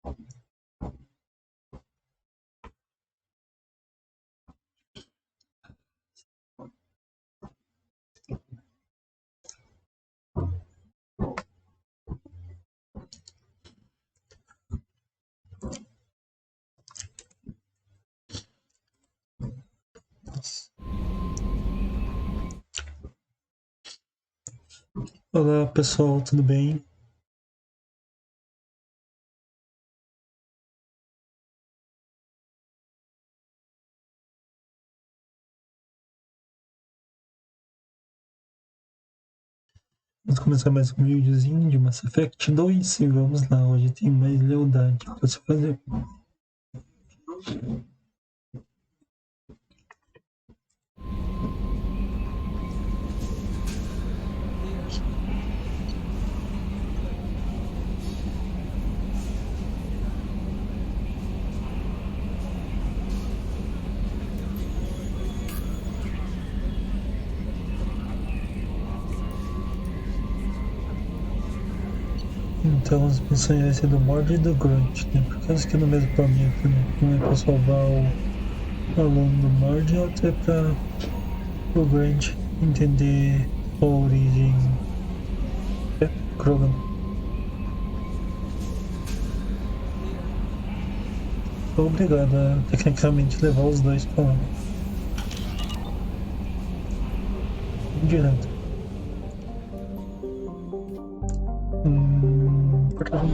Olá pessoal, tudo bem? Vamos começar mais um videozinho de Mass Effect 2 e vamos lá, hoje tem mais lealdade para se fazer. Então as missões vai ser do Mordin e do Grunt, né? Por causa que no mesmo planeta, né? Um é para salvar o aluno do Mordin, outro é para o Grunt entender a origem Krogan. Sou obrigado a tecnicamente levar os dois para lá. Direto. Perdão.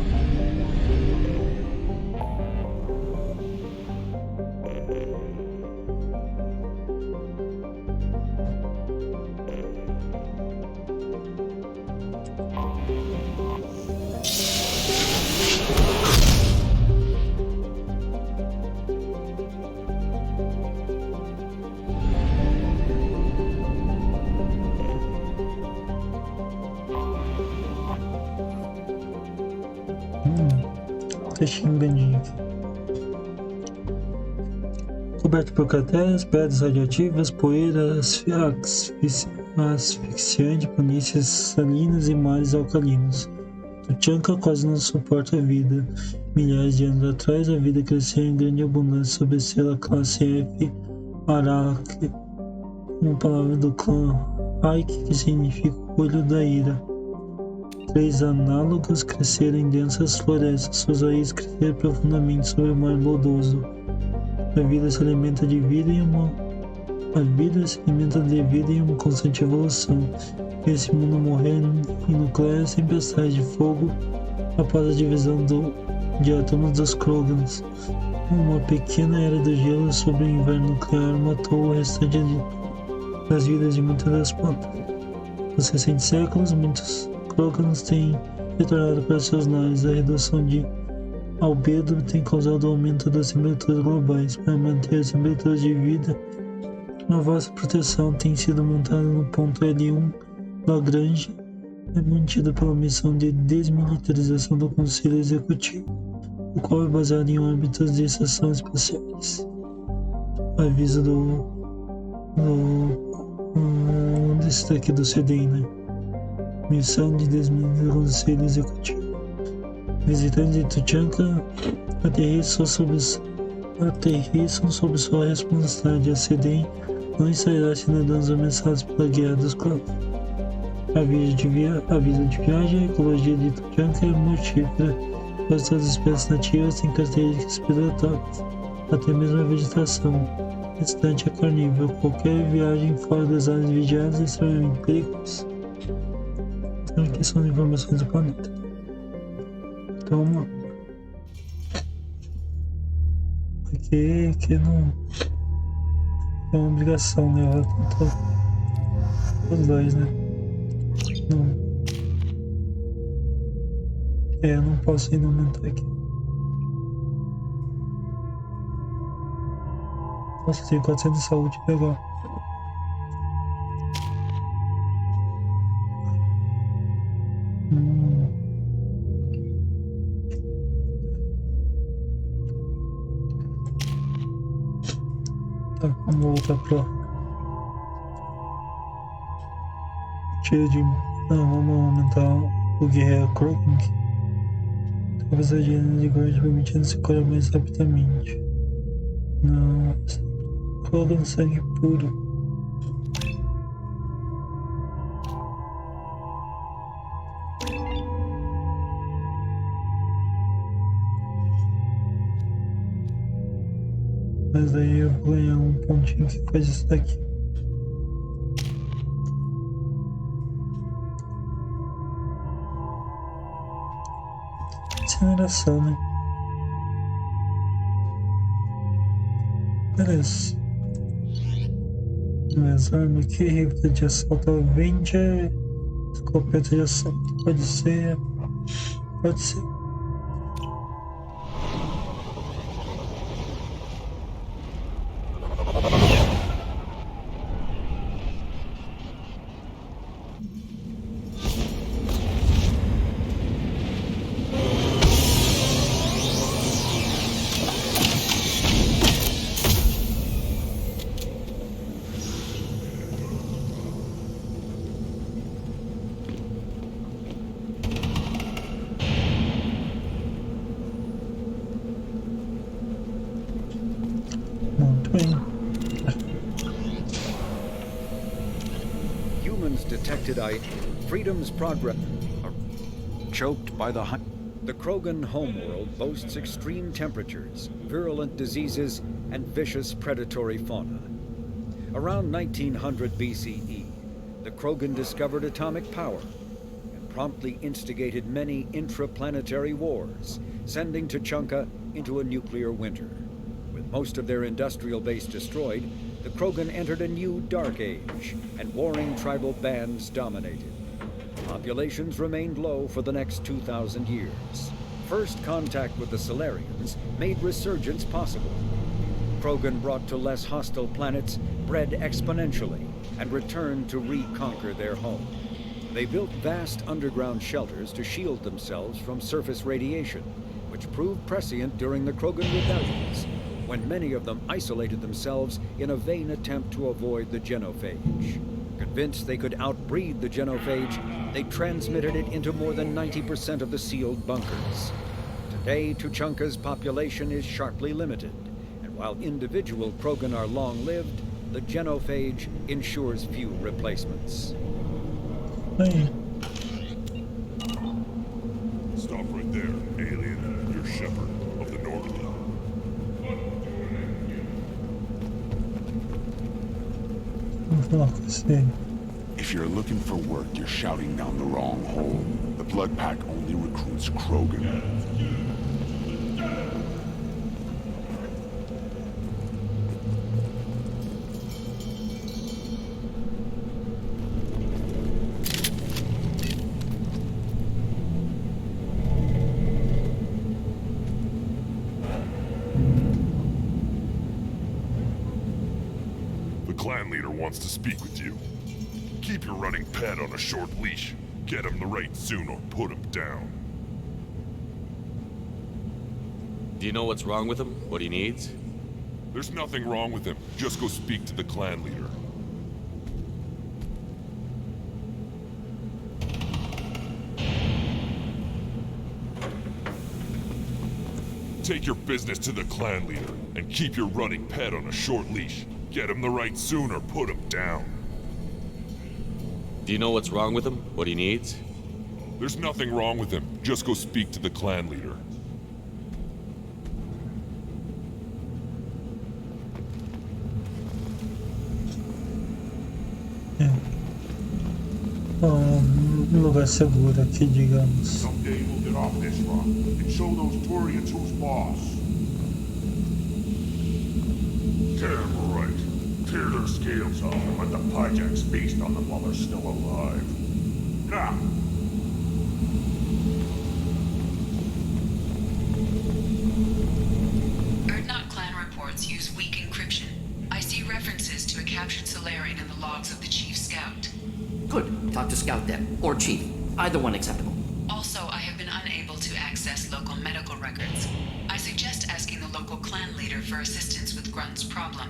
Textinho grandinho aqui. Coberto por crateras, pedras radioativas, poeira asfixiante, planícies salinas e mares alcalinos. Tuchanka quase não suporta a vida. Milhares de anos atrás, a vida cresceu em grande abundância sob a sela classe F Arak, uma palavra do clã Ike que significa olho da ira. 3 análogos cresceram em densas florestas, suas raízes cresceram profundamente sobre o mar lodoso. A vida se alimenta de vida em uma constante evolução. Esse mundo morrendo em nucleares tempestades de fogo após a divisão de átomos dos Krogans. Uma pequena era do gelo sobre o inverno nuclear matou o restante das vidas de muitas das plantas. Nos recentes séculos, muitos Krogans têm retornado para seus lares. A redução de albedo tem causado o aumento das temperaturas globais. Para manter as temperaturas de vida, uma vasta proteção tem sido montada no ponto L1 Lagrange, é mantido pela missão de desmilitarização do Conselho Executivo, o qual é baseado em órbitas de estações espaciais. Aviso desse daqui do CDI, né? Missão de desmilitarização do Conselho Executivo. Visitantes de Tuchanka aterrissam sob sua responsabilidade. A CDI não estará se cidadãos ameaçados pela guerra dos clãs. Aviso de viagem. A ecologia de Tuchanka é mortífera. Quase todas as espécies nativas têm características predatórias. Até mesmo a vegetação restante é carnívora. Qualquer viagem fora das áreas vigiadas é extremamente perigosa. Então aqui são as informações do planeta. Então, aqui não é uma obrigação, né? Eu vou os dois, né? Eu não posso ainda aumentar aqui. Nossa, tem 400 de saúde, legal. Tá, vamos voltar pra tiro de... Não, vamos aumentar o guerreiro Krogan. Apesar de linha de guarda permitindo se curar mais rapidamente. Não, Krogan sangue puro. Mas daí eu vou ganhar um pontinho que faz isso daqui. Incineração, né? Beleza. Mas arma aqui, rifle de assalto vende, escopeta de assalto. Pode ser. Pode ser. Muito bem. Humans detected freedom's progress are choked by the The Krogan homeworld boasts extreme temperatures, virulent diseases, and vicious predatory fauna. Around 1900 BCE, the Krogan discovered atomic power and promptly instigated many intraplanetary wars, sending Tuchanka into a nuclear winter. With most of their industrial base destroyed, the Krogan entered a new dark age, and warring tribal bands dominated. Populations remained low for the next 2,000 years. First contact with the Solarians made resurgence possible. Krogan brought to less hostile planets bred exponentially and returned to reconquer their home. They built vast underground shelters to shield themselves from surface radiation, which proved prescient during the Krogan rebellions, when many of them isolated themselves in a vain attempt to avoid the genophage. Convinced they could outbreed the genophage, they transmitted it into more than 90% of the sealed bunkers. Today, Tuchanka's population is sharply limited, and while individual Krogan are long-lived, the genophage ensures few replacements. Hey. Stop right there, alien. You're shepherd of the Normandy. Vamos falar com você. If you're looking for work, you're shouting down the wrong hole. The Blood Pack only recruits Krogan. The clan leader wants to speak with you. Keep your running pet on a short leash. Get him the right soon or put him down. Do you know what's wrong with him? What he needs? There's nothing wrong with him. Just go speak to the clan leader. Take your business to the clan leader and keep your running pet on a short leash. Get him the right soon or put him down. Do you know what's wrong with him? What he needs? There's nothing wrong with him. Just go speak to the clan leader. Um lugar seguro aqui, digamos. Someday we'll get off this rock and show those Turians who's boss. Damn right. Tear their scales off and let the Pyjaks feast on them while they're still alive. Now! Erdnot clan reports use weak encryption. I see references to a captured Solarian in the logs of the Chief Scout. Good. Talk to Scout then. Or Chief. Either one acceptable. Also, I have been unable to access local medical records. I suggest asking the local clan leader for assistance with Grunt's problem.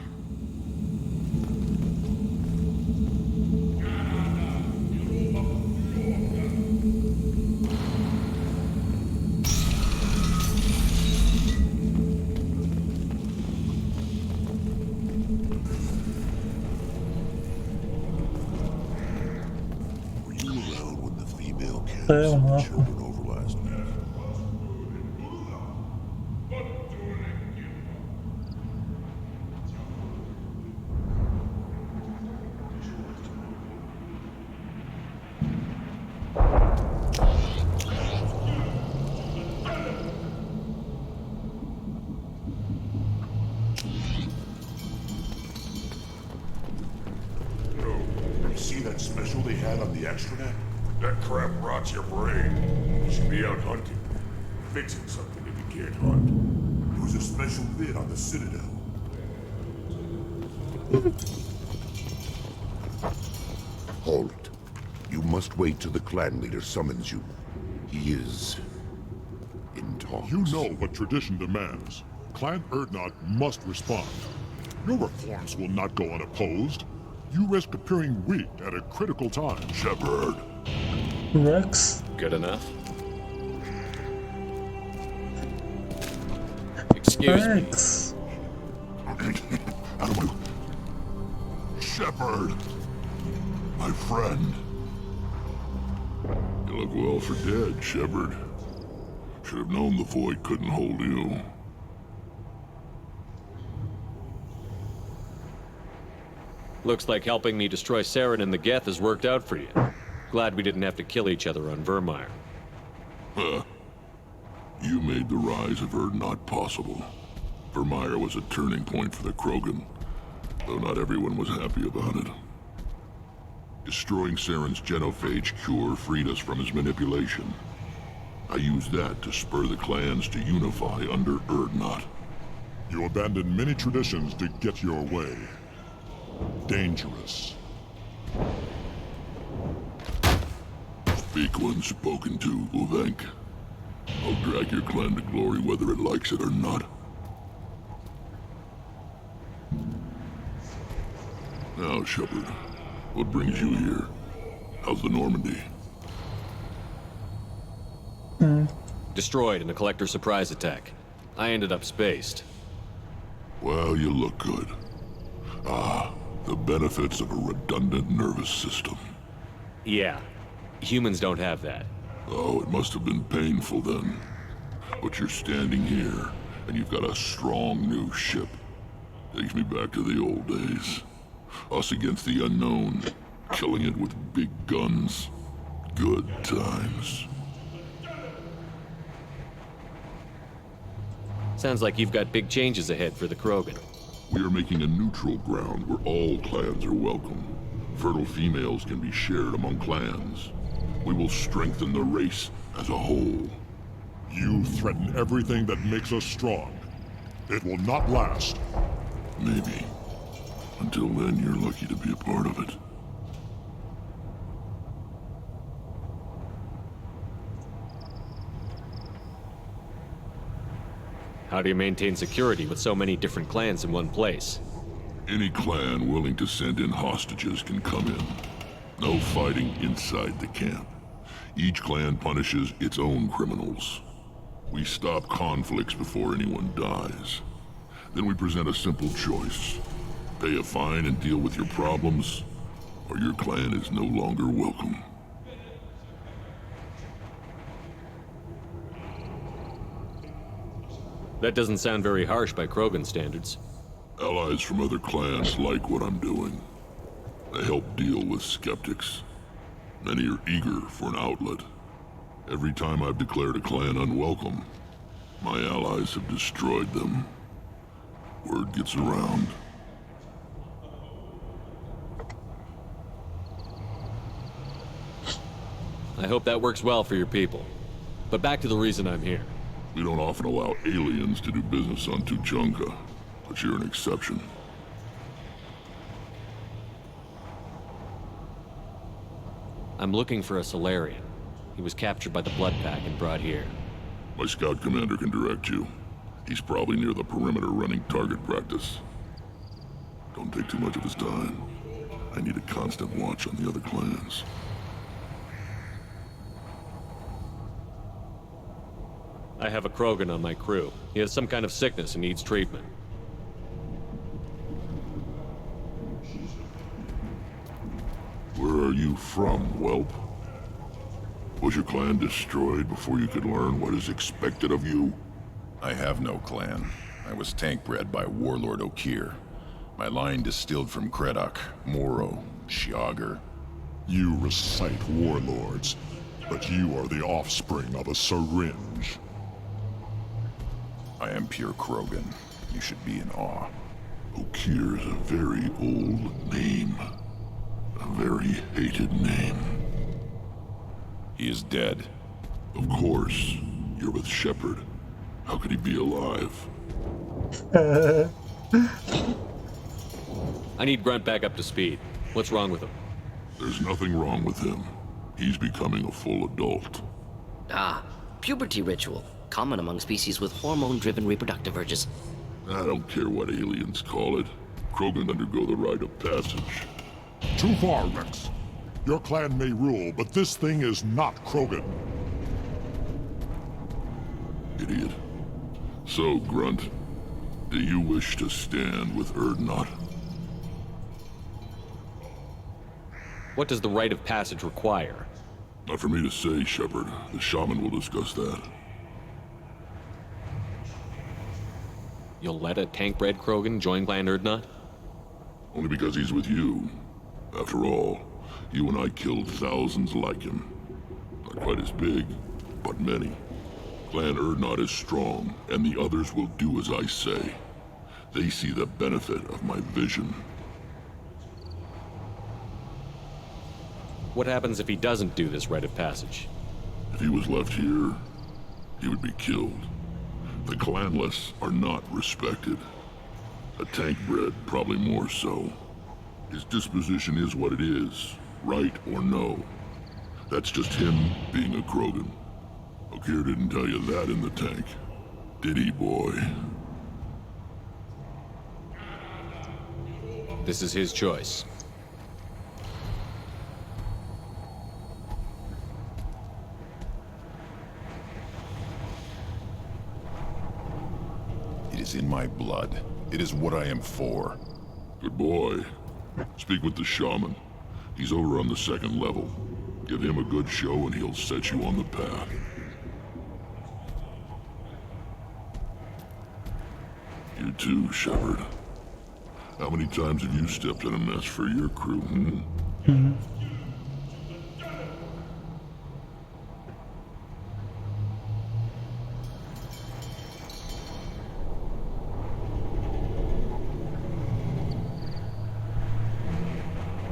É o mapa. Children over last week. See that special they had on the extranet? That crap rots your brain. You should be out hunting. Fixing something if you can't hunt. There was a special bid on the Citadel. Halt. You must wait till the clan leader summons you. He is in talks. You know what tradition demands. Clan Urdnot must respond. Your reforms will not go unopposed. You risk appearing weak at a critical time. Shepard. Rex? Good enough? Excuse me. Rex! Out of my... Shepard. My friend. You look well for dead, Shepard. Should have known the void couldn't hold you. Looks like helping me destroy Saren and the Geth has worked out for you. Glad we didn't have to kill each other on Vermeer. Huh. You made the rise of Urdnot possible. Vermeer was a turning point for the Krogan, though not everyone was happy about it. Destroying Saren's genophage cure freed us from his manipulation. I used that to spur the clans to unify under Urdnot. You abandoned many traditions to get your way. Dangerous. Speak when spoken to, Uvenk. I'll drag your clan to glory whether it likes it or not. Now, Shepard, what brings you here? How's the Normandy? Destroyed in a collector surprise attack. I ended up spaced. Well, you look good. Ah, the benefits of a redundant nervous system. Yeah. Humans don't have that. Oh, it must have been painful then. But you're standing here, and you've got a strong new ship. Takes me back to the old days. Us against the unknown, killing it with big guns. Good times. Sounds like you've got big changes ahead for the Krogan. We are making a neutral ground where all clans are welcome. Fertile females can be shared among clans. We will strengthen the race as a whole. You threaten everything that makes us strong. It will not last. Maybe. Until then, you're lucky to be a part of it. How do you maintain security with so many different clans in one place? Any clan willing to send in hostages can come in. No fighting inside the camp. Each clan punishes its own criminals. We stop conflicts before anyone dies. Then we present a simple choice. Pay a fine and deal with your problems, or your clan is no longer welcome. That doesn't sound very harsh by Krogan standards. Allies from other clans like what I'm doing. They help deal with skeptics. Many are eager for an outlet. Every time I've declared a clan unwelcome, my allies have destroyed them. Word gets around. I hope that works well for your people. But back to the reason I'm here. We don't often allow aliens to do business on Tuchanka, but you're an exception. I'm looking for a Solarian. He was captured by the Blood Pack and brought here. My scout commander can direct you. He's probably near the perimeter running target practice. Don't take too much of his time. I need a constant watch on the other clans. I have a Krogan on my crew. He has some kind of sickness and needs treatment. Where are you from, whelp? Was your clan destroyed before you could learn what is expected of you? I have no clan. I was tank bred by Warlord Okir. My line distilled from Kredok, Moro, Shiagar. You recite warlords, but you are the offspring of a syringe. I am pure Krogan. You should be in awe. Okir is a very old name. A very hated name. He is dead. Of course. You're with Shepard. How could he be alive? I need Grunt back up to speed. What's wrong with him? There's nothing wrong with him. He's becoming a full adult. Ah, puberty ritual. Common among species with hormone-driven reproductive urges. I don't care what aliens call it. Krogan undergo the rite of passage. Too far, Rex. Your clan may rule, but this thing is not Krogan. Idiot. So, Grunt, do you wish to stand with Urdnot? What does the rite of passage require? Not for me to say, Shepard. The shaman will discuss that. You'll let a tank-bred Krogan join Clan Urdnot? Only because he's with you. After all, you and I killed thousands like him. Not quite as big, but many. Clan Urdnot is strong, and the others will do as I say. They see the benefit of my vision. What happens if he doesn't do this rite of passage? If he was left here, he would be killed. The clanless are not respected. A tank-bred, probably more so. His disposition is what it is, right or no. That's just him being a Krogan. Okir didn't tell you that in the tank, did he, boy? This is his choice. It is in my blood. It is what I am for. Good boy. Speak with the shaman. He's over on the second level. Give him a good show and he'll set you on the path. You too, Shepard. How many times have you stepped in a mess for your crew,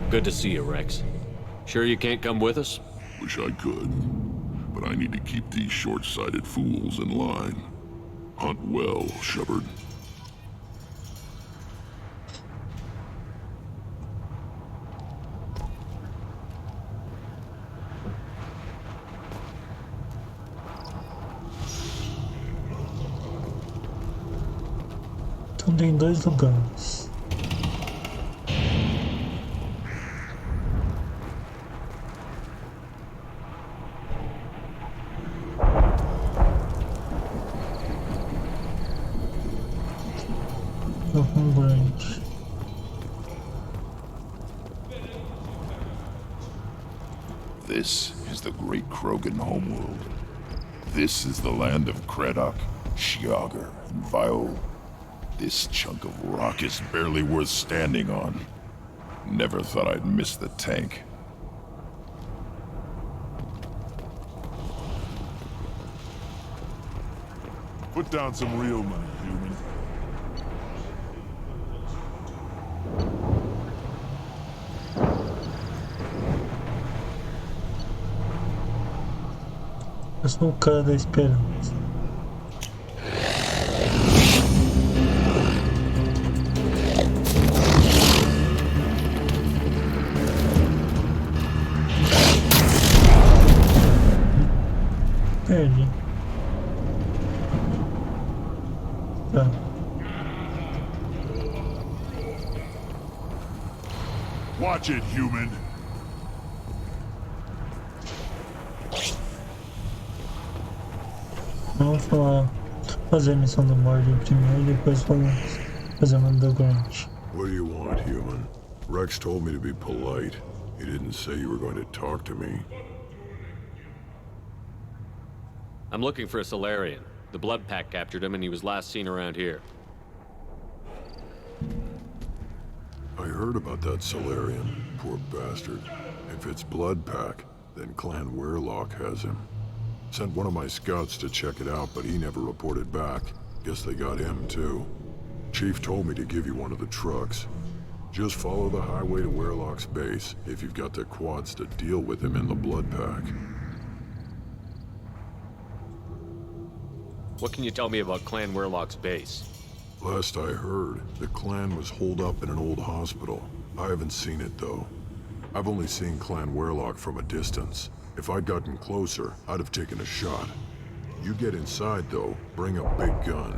Good to see you, Rex. Sure you can't come with us? Wish I could, but I need to keep these short-sighted fools in line. Hunt well, Shepard. Então tem dois lugares. Grunt. This is the great Krogan homeworld. This is the land of Kredok, Shiagar, and Viol. This chunk of rock is barely worth standing on. Never thought I'd miss the tank. Put down some real money, human. Eu sou o cara da esperança. Perdi. Tá. Watch it, human. Vamos fazer a missão do Mordin primeiro e depois vamos fazer uma do Grunt. What do you want, human? Rex told me to be polite. He didn't say you were going to talk to me. I'm looking for a Solarian. The Blood Pack captured him and he was last seen around here. I heard about that Solarian, poor bastard. If it's Blood Pack, then Clan Werelock has him. Sent one of my scouts to check it out, but he never reported back. Guess they got him too. Chief told me to give you one of the trucks. Just follow the highway to Werelock's base if you've got the quads to deal with him in the Blood Pack. What can you tell me about Clan Werelock's base? Last I heard, the clan was holed up in an old hospital. I haven't seen it though. I've only seen Clan Werelock from a distance. If I'd gotten closer, I'd have taken a shot. You get inside though, bring a big gun.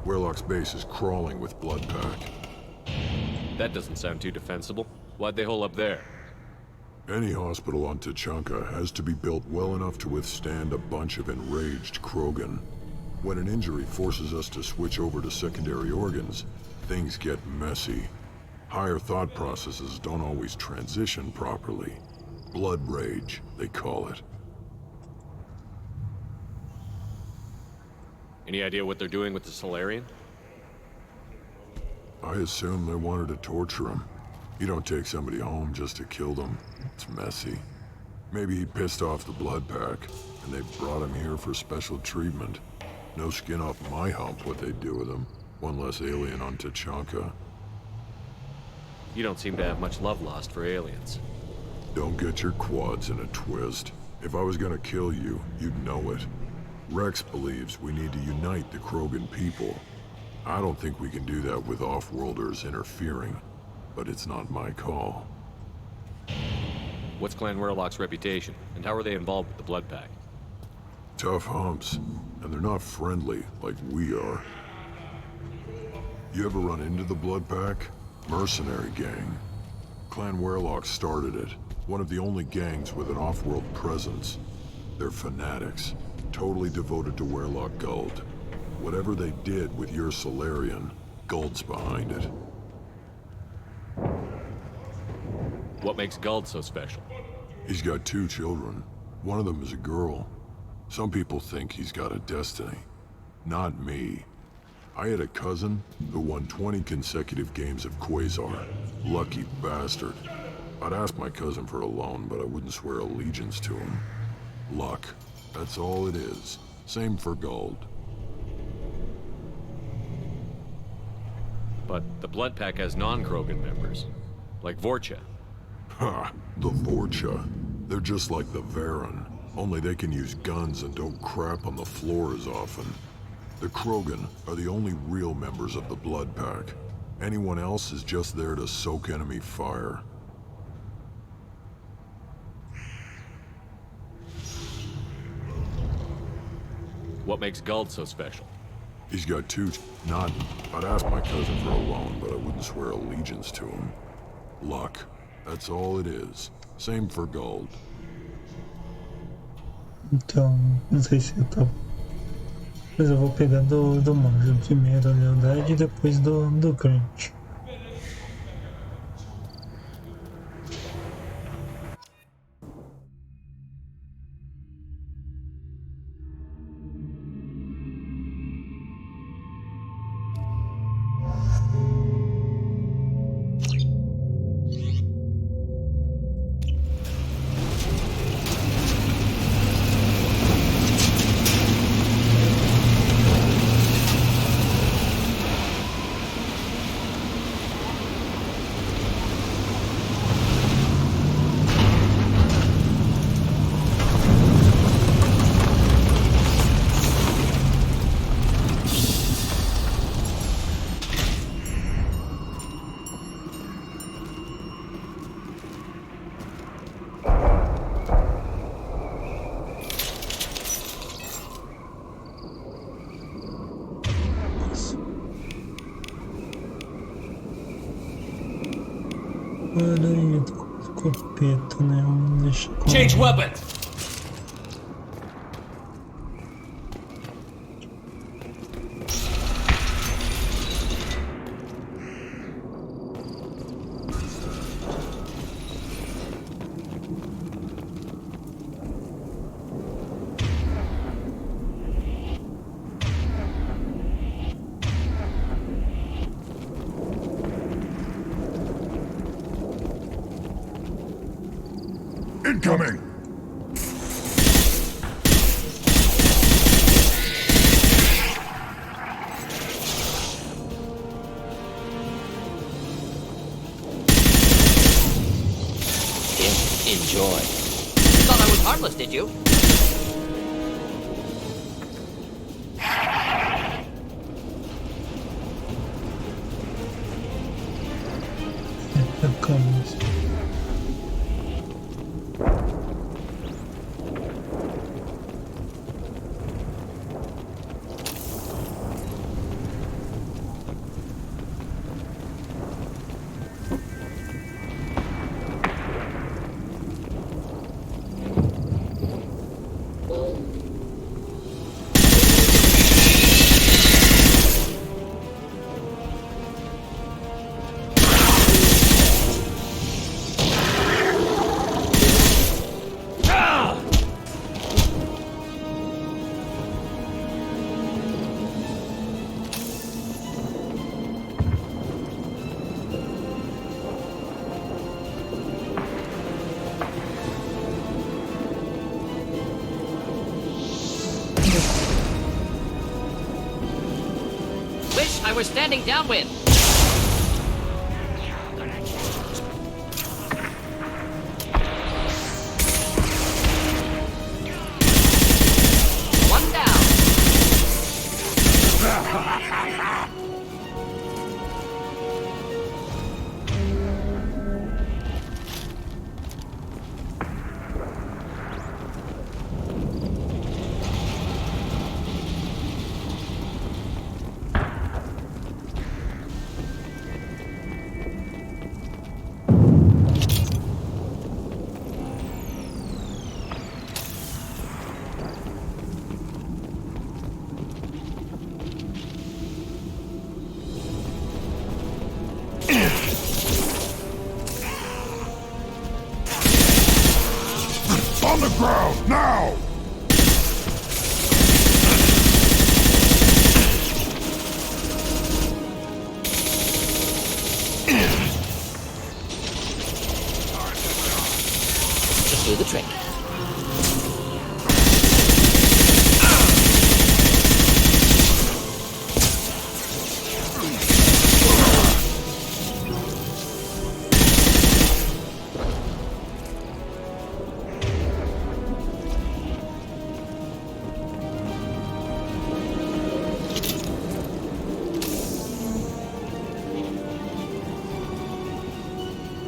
Werelock's base is crawling with Blood Pack. That doesn't sound too defensible. Why'd they hole up there? Any hospital on Tuchanka has to be built well enough to withstand a bunch of enraged Krogan. When an injury forces us to switch over to secondary organs, things get messy. Higher thought processes don't always transition properly. Blood rage, they call it. Any idea what they're doing with the Solarian? I assume they wanted to torture him. You don't take somebody home just to kill them. It's messy. Maybe he pissed off the Blood Pack, and they brought him here for special treatment. No skin off my hump what they'd do with him. One less alien on Tuchanka. You don't seem to have much love lost for aliens. Don't get your quads in a twist. If I was gonna kill you, you'd know it. Rex believes we need to unite the Krogan people. I don't think we can do that with off-worlders interfering, but it's not my call. What's Clan Werelock's reputation, and how are they involved with the Blood Pack? Tough humps, and they're not friendly like we are. You ever run into the Blood Pack? Mercenary gang. Clan Werelock started it. One of the only gangs with an off-world presence. They're fanatics, totally devoted to Werelock Guld. Whatever they did with your Solarian, Guld's behind it. What makes Guld so special? He's got 2 children. One of them is a girl. Some people think he's got a destiny. Not me. I had a cousin who won 20 consecutive games of Quasar. Lucky bastard. I'd ask my cousin for a loan, but I wouldn't swear allegiance to him. Luck. That's all it is. Same for Guld. But the Blood Pack has non-Krogan members, like Vorcha. Ha! The Vorcha. They're just like the Varen. Only they can use guns and don't crap on the floor as often. The Krogan are the only real members of the Blood Pack. Anyone else is just there to soak enemy fire. What makes Guld so special? He's got 2... Not... I'd ask my cousin for a loan, but I wouldn't swear allegiance to him. Luck. That's all it is. Same for Guld. Então, não sei se eu tô... Mas eu vou pegar do Mordin primeiro, a lealdade, e depois do Grunt. Olha, escopeta, né? Vamos deixar com... Change weapon! Incoming! Enjoy. Thought I was harmless, did you? Here comes. Wish I were standing downwind. One down. On the ground, now! Just do the trick.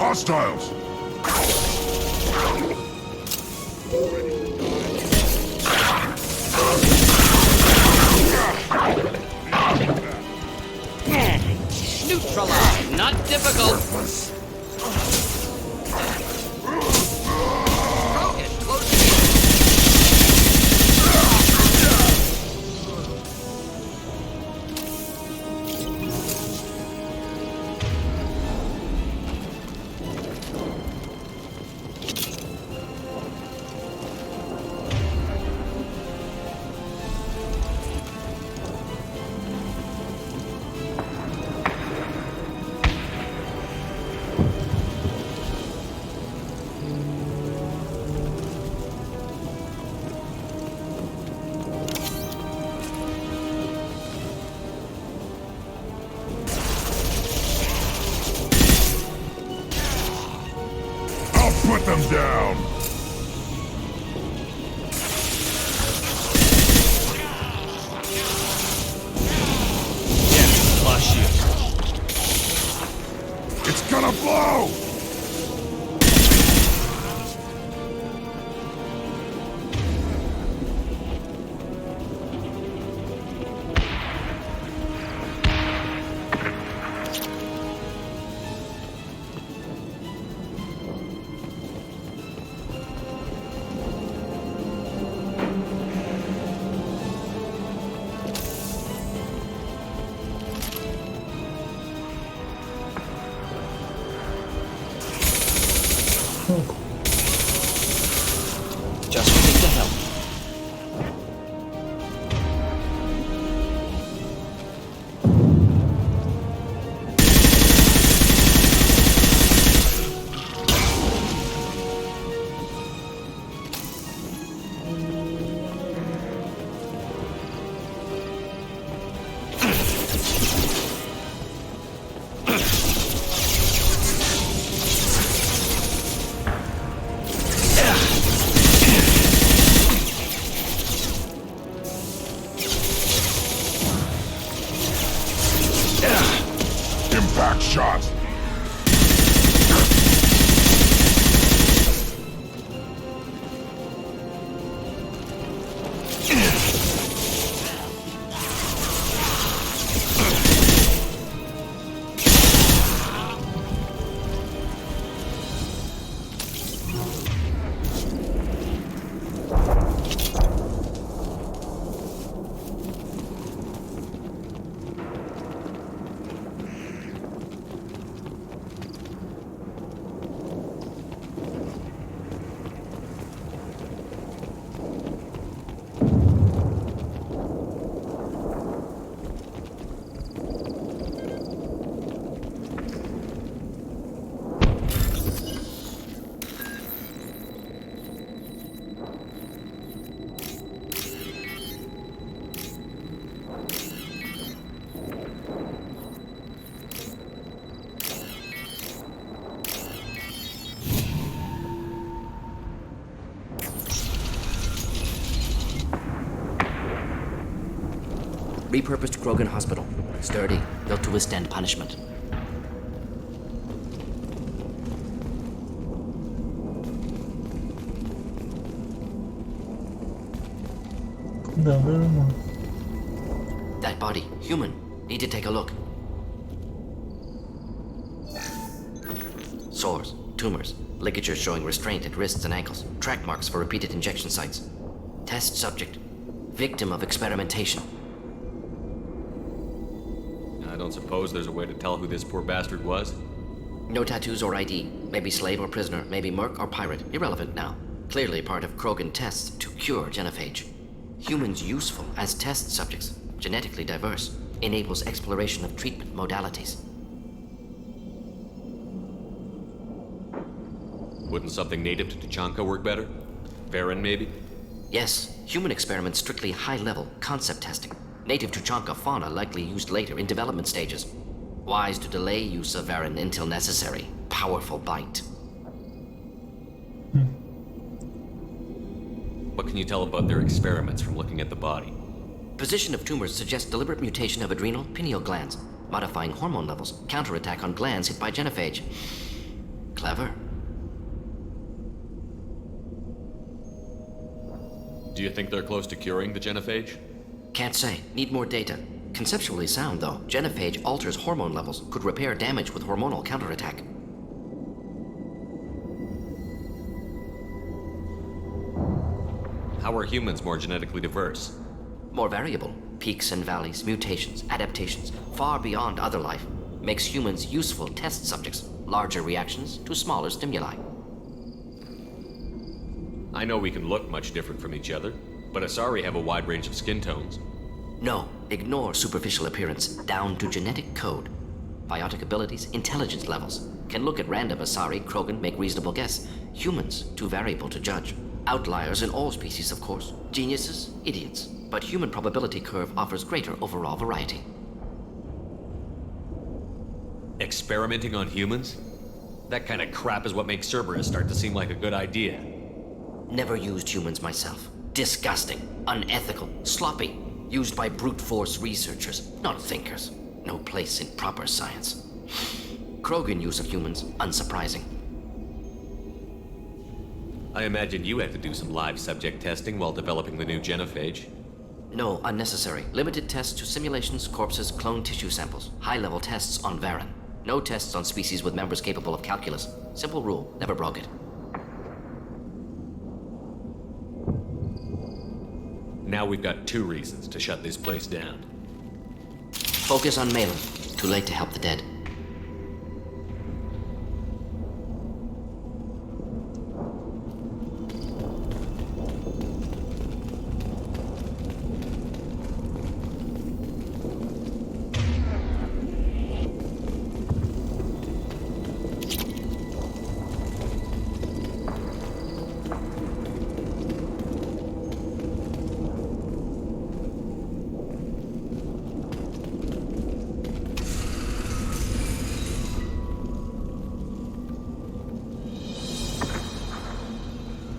Hostiles! Neutralize. Not difficult. Broken. Close to Put them down! Flush you. It's gonna blow! just waiting to help. Repurposed Krogan hospital. Sturdy, built to withstand punishment. That body, human. Need to take a look. Sores, tumors, ligatures showing restraint at wrists and ankles, track marks for repeated injection sites. Test subject, victim of experimentation. I don't suppose there's a way to tell who this poor bastard was? No tattoos or ID. Maybe slave or prisoner, maybe merc or pirate. Irrelevant now. Clearly part of Krogan tests to cure genophage. Humans useful as test subjects, genetically diverse, enables exploration of treatment modalities. Wouldn't something native to Tuchanka work better? Varen, maybe? Yes, human experiments strictly high-level concept testing. Native Tuchanka fauna likely used later in development stages. Wise to delay use of Varen until necessary. Powerful bite. What can you tell about their experiments from looking at the body? Position of tumors suggests deliberate mutation of adrenal, pineal glands, modifying hormone levels, counterattack on glands hit by genophage. Clever. Do you think they're close to curing the genophage? Can't say. Need more data. Conceptually sound, though. Genophage alters hormone levels, could repair damage with hormonal counterattack. How are humans more genetically diverse? More variable. Peaks and valleys, mutations, adaptations, far beyond other life. Makes humans useful test subjects. Larger reactions to smaller stimuli. I know we can look much different from each other, but Asari have a wide range of skin tones. No, ignore superficial appearance, down to genetic code. Biotic abilities, intelligence levels. Can look at random Asari, Krogan, make reasonable guess. Humans, too variable to judge. Outliers in all species, of course. Geniuses, idiots. But human probability curve offers greater overall variety. Experimenting on humans? That kind of crap is what makes Cerberus start to seem like a good idea. Never used humans myself. Disgusting, unethical, sloppy. Used by brute force researchers, not thinkers. No place in proper science. Krogan use of humans, unsurprising. I imagine you had to do some live subject testing while developing the new genophage. No, unnecessary. Limited tests to simulations, corpses, cloned tissue samples. High-level tests on Varen. No tests on species with members capable of calculus. Simple rule, never broke it. Now we've got 2 reasons to shut this place down. Focus on Malin. Too late to help the dead.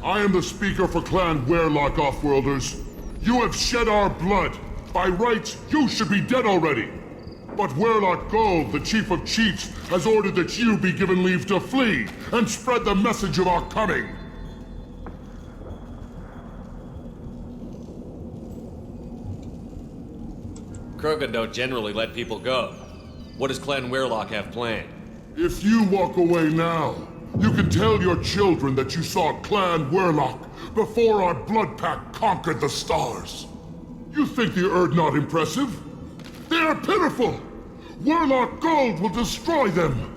I am the speaker for Clan Werlock, Offworlders. You have shed our blood. By rights, you should be dead already. But Werlock Gold, the Chief of Chiefs, has ordered that you be given leave to flee and spread the message of our coming. Krogan don't generally let people go. What does Clan Werlock have planned? If you walk away now, you can tell your children that you saw Clan Werlock before our blood pact conquered the stars. You think the Erd not impressive? They are pitiful! Werlock Gold will destroy them!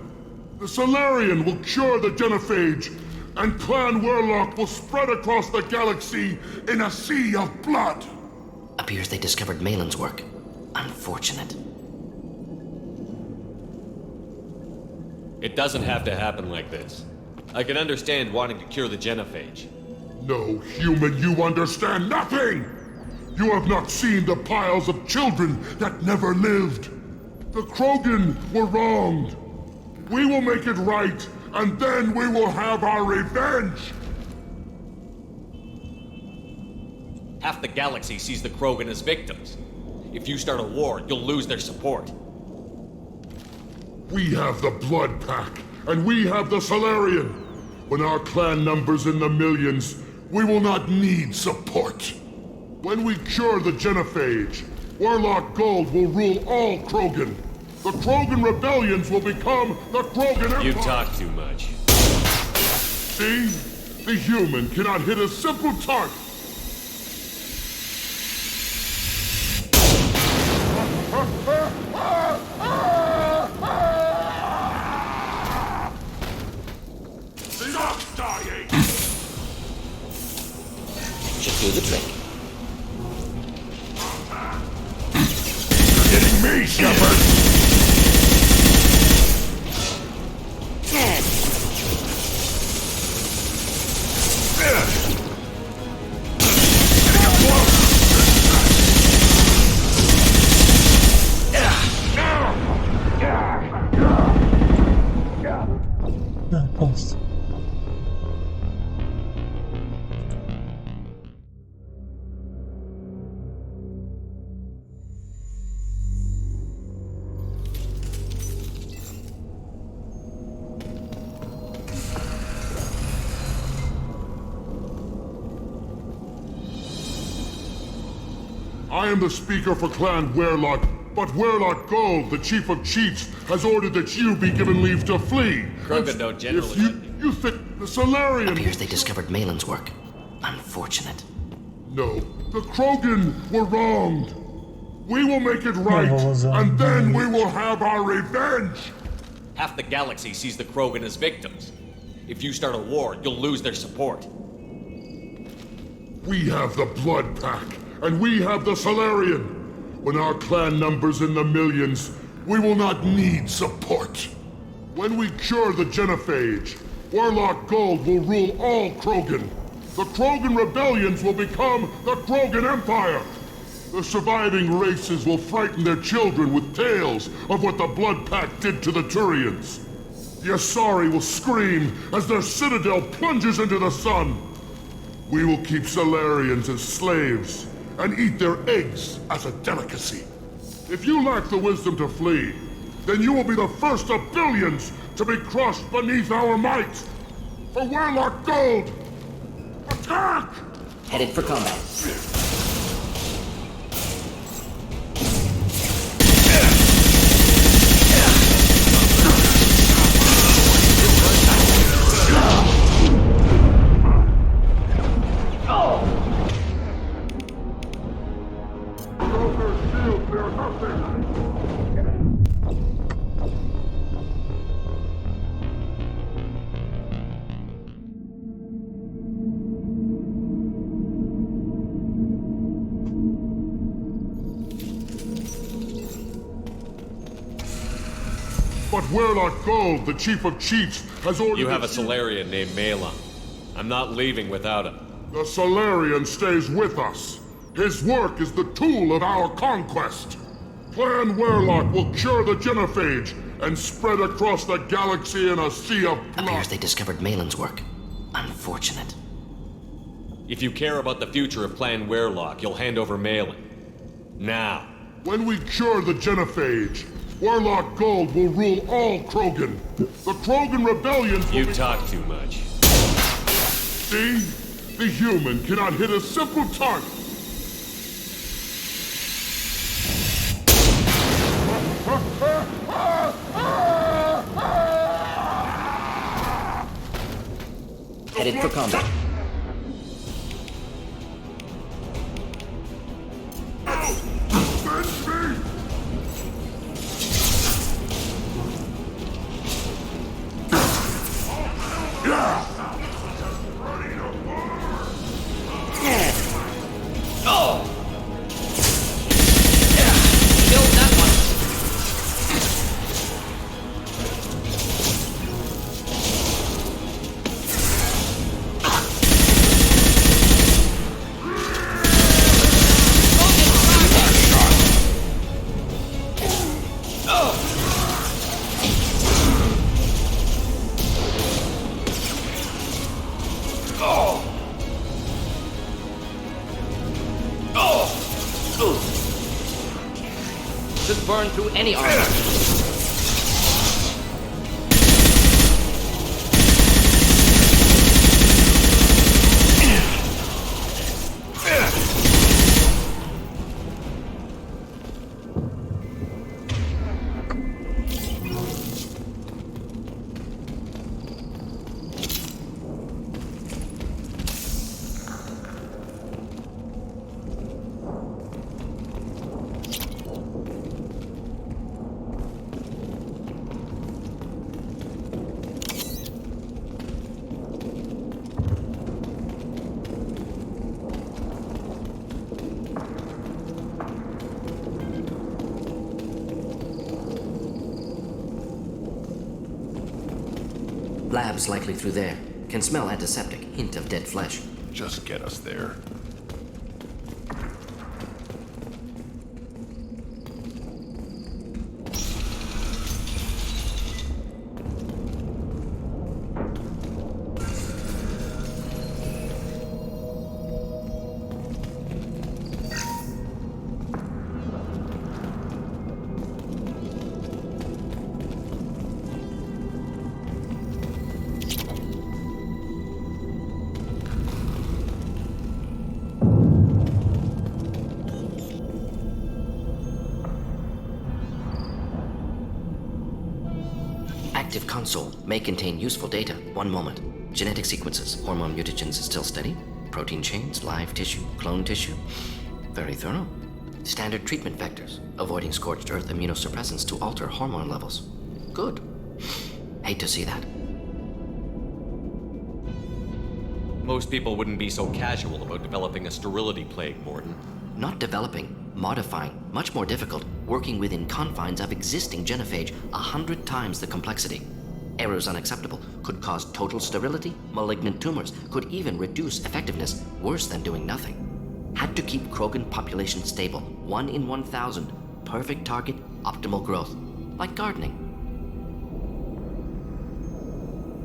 The Solarian will cure the genophage, and Clan Werlock will spread across the galaxy in a sea of blood! Appears they discovered Malin's work. Unfortunate. It doesn't have to happen like this. I can understand wanting to cure the genophage. No, human, you understand nothing! You have not seen the piles of children that never lived. The Krogan were wronged. We will make it right, and then we will have our revenge! Half the galaxy sees the Krogan as victims. If you start a war, you'll lose their support. We have the Blood Pack, and we have the Solarian. When our clan numbers in the millions, we will not need support. When we cure the Genophage, Warlock Gold will rule all Krogan. The Krogan rebellions will become the Krogan Empire. You talk too much. See? The human cannot hit a simple target. Stop dying! Should do the trick. You're getting me, Shepard! Ah, posso. I am the speaker for Clan Warlock, but Warlock Gold, the Chief of Chiefs, has ordered that you be given leave to flee. Krogan don't generally... If you think the Solarian... Appears they discovered Malin's work. Unfortunate. No, the Krogan were wronged. We will make it right, was, and then we will have our revenge! Half the galaxy sees the Krogan as victims. If you start a war, you'll lose their support. We have the Blood Pack, and we have the Solarian. When our clan numbers in the millions, we will not need support. When we cure the Genophage, Warlock Gold will rule all Krogan. The Krogan rebellions will become the Krogan Empire. The surviving races will frighten their children with tales of what the Blood Pack did to the Turians. The Asari will scream as their citadel plunges into the sun. We will keep Solarians as slaves and eat their eggs as a delicacy. If you lack the wisdom to flee, then you will be the first of billions to be crushed beneath our might. For Warlock Gold, attack! Headed for combat. But Warlock Gold, the Chief of Chiefs, has ordered... You have a that Solarian named Malon. I'm not leaving without him. The Solarian stays with us. His work is the tool of our conquest. Clan Warlock will cure the Genophage and spread across the galaxy in a sea of blood. Appears they discovered Malin's work. Unfortunate. If you care about the future of Clan Warlock, you'll hand over Malon. Now. When we cure the Genophage, Warlock Gold will rule all Krogan. The Krogan rebellions will You talk too much. See? The human cannot hit a simple target. Headed for combat. should burn through any armor. Labs likely through there. Can smell antiseptic, hint of dead flesh. Just get us there. Active console may contain useful data. One moment. Genetic sequences. Hormone mutagens is still steady. Protein chains, live tissue, clone tissue. Very thorough. Standard treatment vectors. Avoiding scorched earth immunosuppressants to alter hormone levels. Good. Hate to see that. Most people wouldn't be so casual about developing a sterility plague, Mordin. Not developing, modifying, much more difficult, working within confines of existing genophage, 100 times the complexity. Errors unacceptable, could cause total sterility, malignant tumors, could even reduce effectiveness, worse than doing nothing. Had to keep Krogan population stable, 1 in 1,000, perfect target, optimal growth, like gardening.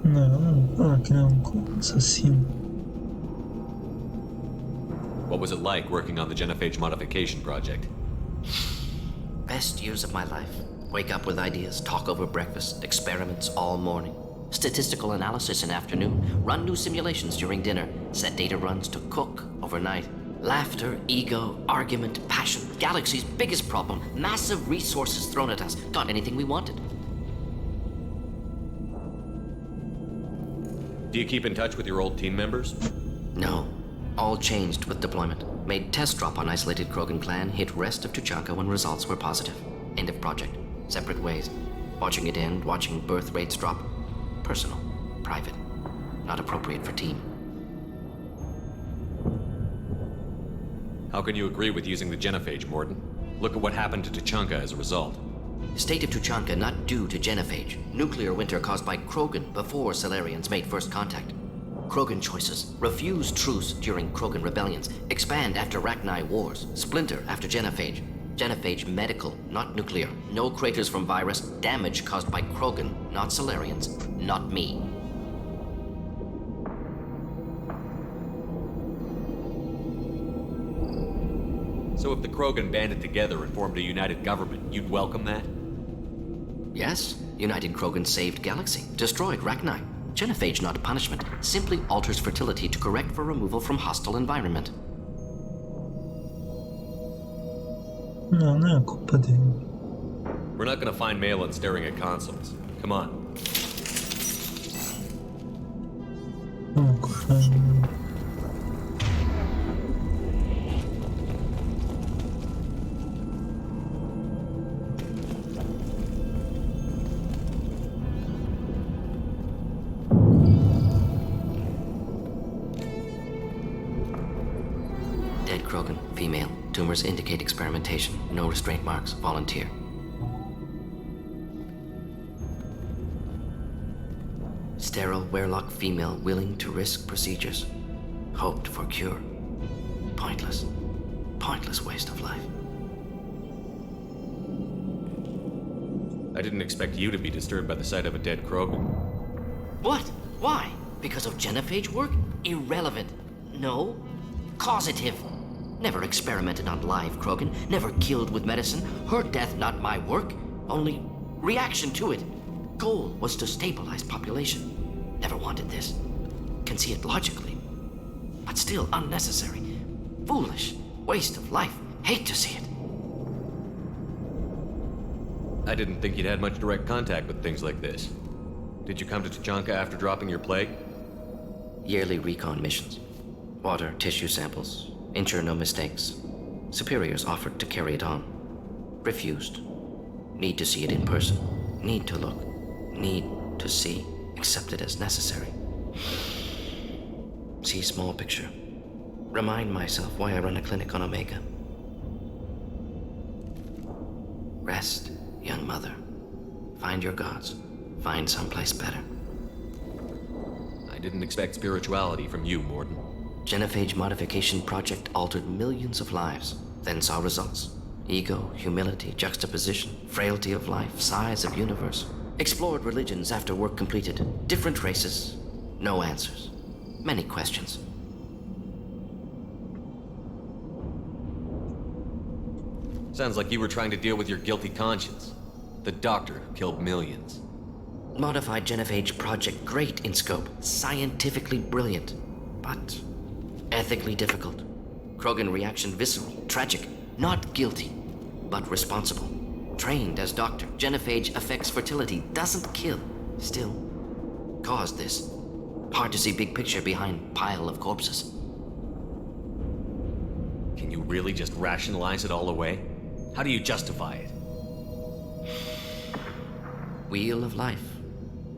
Não, criar assassino. What was it like working on the genophage modification project? Best years of my life. Wake up with ideas, talk over breakfast, experiments all morning. Statistical analysis in afternoon, run new simulations during dinner, set data runs to cook overnight. Laughter, ego, argument, passion, galaxy's biggest problem, massive resources thrown at us, got anything we wanted. Do you keep in touch with your old team members? No. All changed with deployment. Made test drop on isolated Krogan clan, hit rest of Tuchanka when results were positive. End of project. Separate ways. Watching it end, watching birth rates drop. Personal. Private. Not appropriate for team. How can you agree with using the genophage, Mordin? Look at what happened to Tuchanka as a result. State of Tuchanka not due to genophage. Nuclear winter caused by Krogan before Salarians made first contact. Krogan choices. Refuse truce during Krogan rebellions. Expand after Rachni wars. Splinter after genophage. Genophage medical, not nuclear. No craters from virus. Damage caused by Krogan, not Salarians. Not me. So if the Krogan banded together and formed a united government, you'd welcome that? Yes. United Krogan saved Galaxy. Destroyed Rachni. Genophage not punishment. Simply alters fertility to correct for removal from hostile environment. Não é culpa dele. We're not gonna find Malin staring at consoles. Come on. Não é culpa dele. Dead Krogan, female. Tumors indicate experimentation. No restraint marks. Volunteer. Sterile Werelock female willing to risk procedures. Hoped for cure. Pointless. Pointless waste of life. I didn't expect you to be disturbed by the sight of a dead Krogan. What? Why? Because of genophage work? Irrelevant. No. Causative. Never experimented on live Krogan, never killed with medicine. Her death not my work, only reaction to it. Goal was to stabilize population. Never wanted this. Can see it logically, but still unnecessary. Foolish. Waste of life. Hate to see it. I didn't think you'd had much direct contact with things like this. Did you come to Tuchanka after dropping your plague? Yearly recon missions. Water, tissue samples. Ensure no mistakes. Superiors offered to carry it on. Refused. Need to see it in person. Need to look. Need to see. Accepted as necessary. See small picture. Remind myself why I run a clinic on Omega. Rest, young mother. Find your gods. Find someplace better. I didn't expect spirituality from you, Mordin. Genophage modification project altered millions of lives, then saw results. Ego, humility, juxtaposition, frailty of life, size of universe. Explored religions after work completed. Different races, no answers. Many questions. Sounds like you were trying to deal with your guilty conscience. The doctor who killed millions. Modified genophage project great in scope, scientifically brilliant, but ethically difficult. Krogan reaction visceral, tragic, not guilty, but responsible. Trained as doctor, genophage affects fertility, doesn't kill, still caused this. Hard to see big picture behind pile of corpses. Can you really just rationalize it all away? How do you justify it? Wheel of life.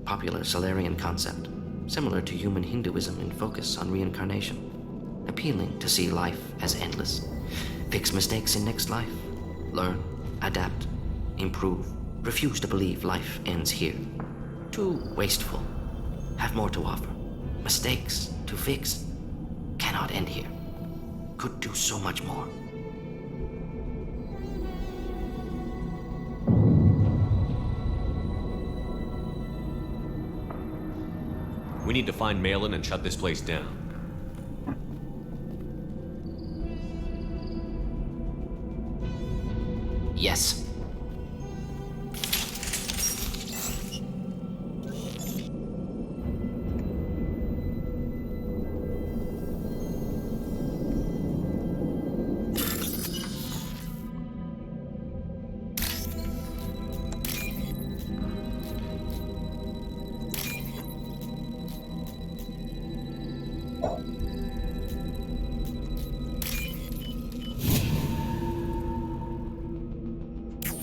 Popular Solarian concept. Similar to human Hinduism in focus on reincarnation. Appealing to see life as endless. Fix mistakes in next life. Learn, adapt, improve. Refuse to believe life ends here. Too wasteful. Have more to offer. Mistakes to fix. Cannot end here. Could do so much more. We need to find Malin and shut this place down. Yes.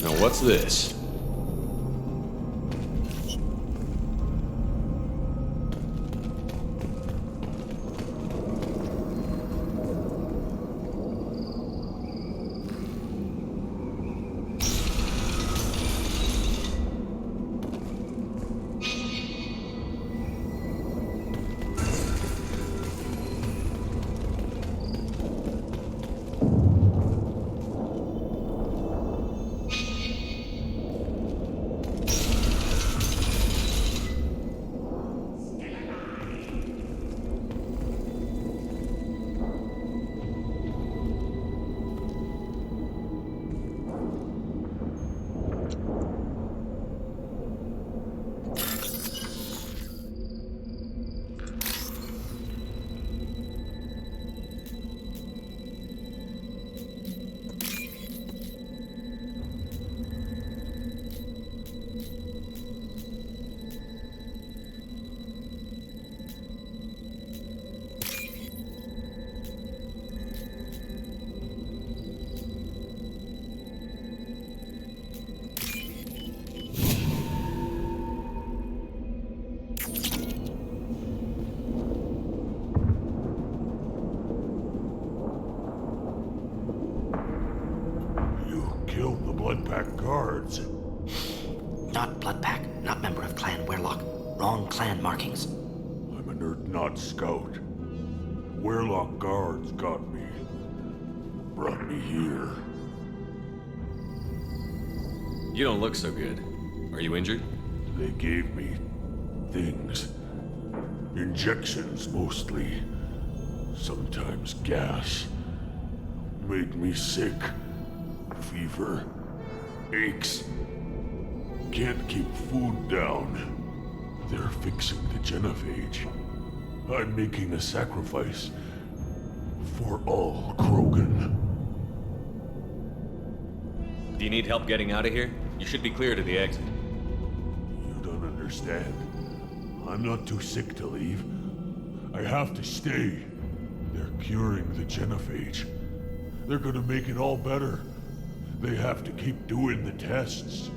Now what's this? Killed the Blood Pack guards. Not Blood Pack, not member of Clan Werlock. Wrong clan markings. I'm an Urdnot scout. Werlock guards got me. Brought me here. You don't look so good. Are you injured? They gave me things. Injections, mostly. Sometimes gas. Make me sick. Fever. Aches. Can't keep food down. They're fixing the genophage. I'm making a sacrifice. For all Krogan. Do you need help getting out of here? You should be clear to the exit. You don't understand. I'm not too sick to leave. I have to stay. They're curing the genophage. They're gonna make it all better. They have to keep doing the tests.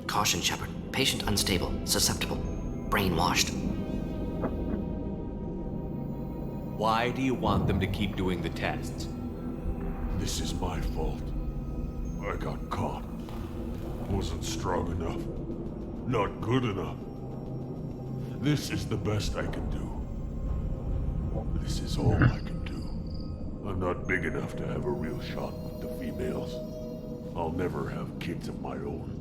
Caution, Shepard. Patient unstable, susceptible, brainwashed. Why do you want them to keep doing the tests? This is my fault. I got caught. Wasn't strong enough. Not good enough. This is the best I can do. This is all I can do. I'm not big enough to have a real shot with the females. I'll never have kids of my own.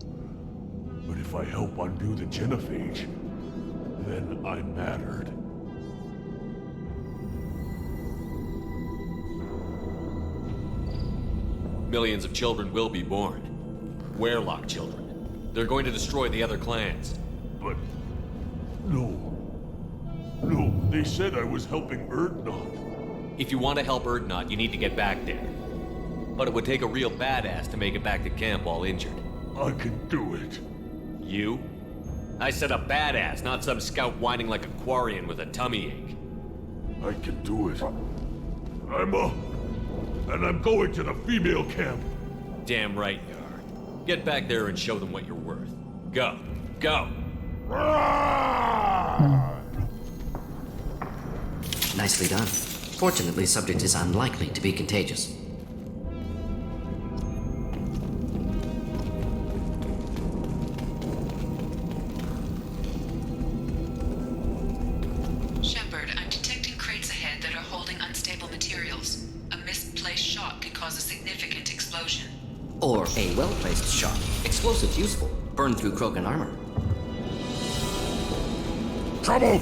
But if I help undo the genophage, then I mattered. Millions of children will be born. Werlock children. They're going to destroy the other clans. But... No, they said I was helping Urdnot. If you want to help Urdnot, you need to get back there. But it would take a real badass to make it back to camp all injured. I can do it. You? I said a badass, not some scout whining like a Quarian with a tummy ache. I can do it. And I'm going to the female camp. Damn right you are. Get back there and show them what you're worth. Go. Go! Nicely done. Fortunately, subject is unlikely to be contagious. Shepard, I'm detecting crates ahead that are holding unstable materials. A misplaced shot could cause a significant explosion. Or a well-placed shot. Explosives useful. Burn through Krogan armor. Trouble!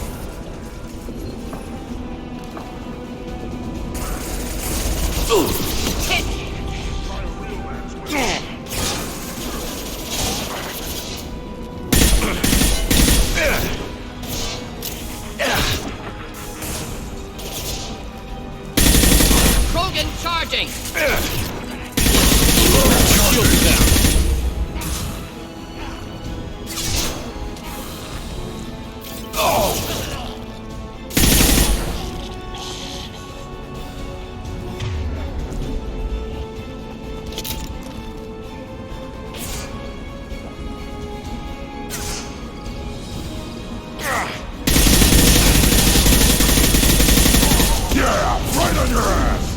Krogan charging! Right on your ass!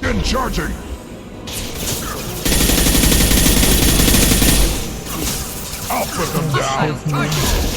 Begin charging! I'll put them down!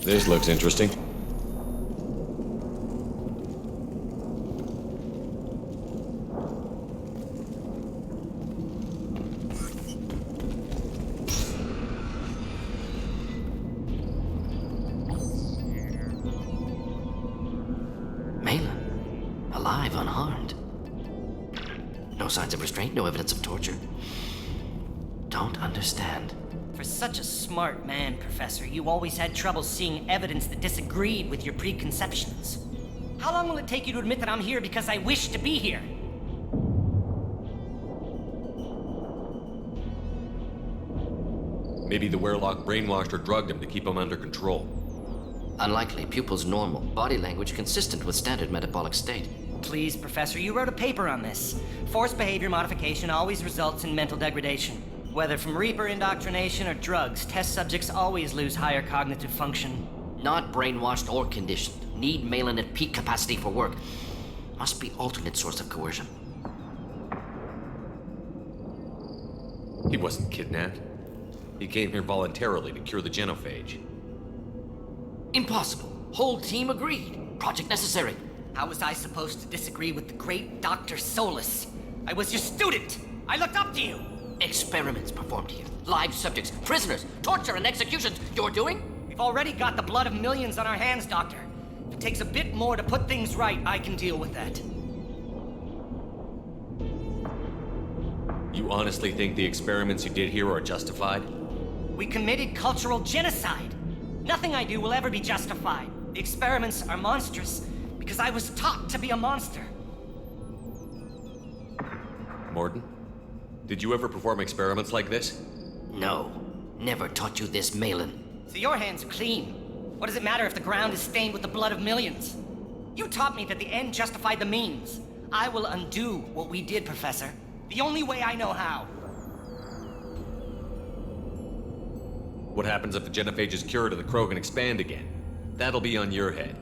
This looks interesting. Malin, alive, unharmed. No signs of restraint, no evidence of torture. Don't understand. For such a smart man, Professor, you always had trouble seeing evidence that disagreed with your preconceptions. How long will it take you to admit that I'm here because I wish to be here? Maybe the Werlock brainwashed or drugged him to keep him under control. Unlikely. Pupil's normal. Body language consistent with standard metabolic state. Please, Professor, you wrote a paper on this. Forced behavior modification always results in mental degradation. Whether from Reaper indoctrination or drugs, test subjects always lose higher cognitive function. Not brainwashed or conditioned. Need Malin at peak capacity for work. Must be alternate source of coercion. He wasn't kidnapped. He came here voluntarily to cure the genophage. Impossible. Whole team agreed. Project necessary. How was I supposed to disagree with the great Dr. Solus? I was your student! I looked up to you! Experiments performed here. Live subjects, prisoners, torture and executions. You're doing? We've already got the blood of millions on our hands, Doctor. If it takes a bit more to put things right, I can deal with that. You honestly think the experiments you did here are justified? We committed cultural genocide. Nothing I do will ever be justified. The experiments are monstrous because I was taught to be a monster. Mordin, did you ever perform experiments like this? No. Never taught you this, Malin. So your hands are clean. What does it matter if the ground is stained with the blood of millions? You taught me that the end justified the means. I will undo what we did, Professor. The only way I know how. What happens if the genophage is cured and the Krogan expand again? That'll be on your head.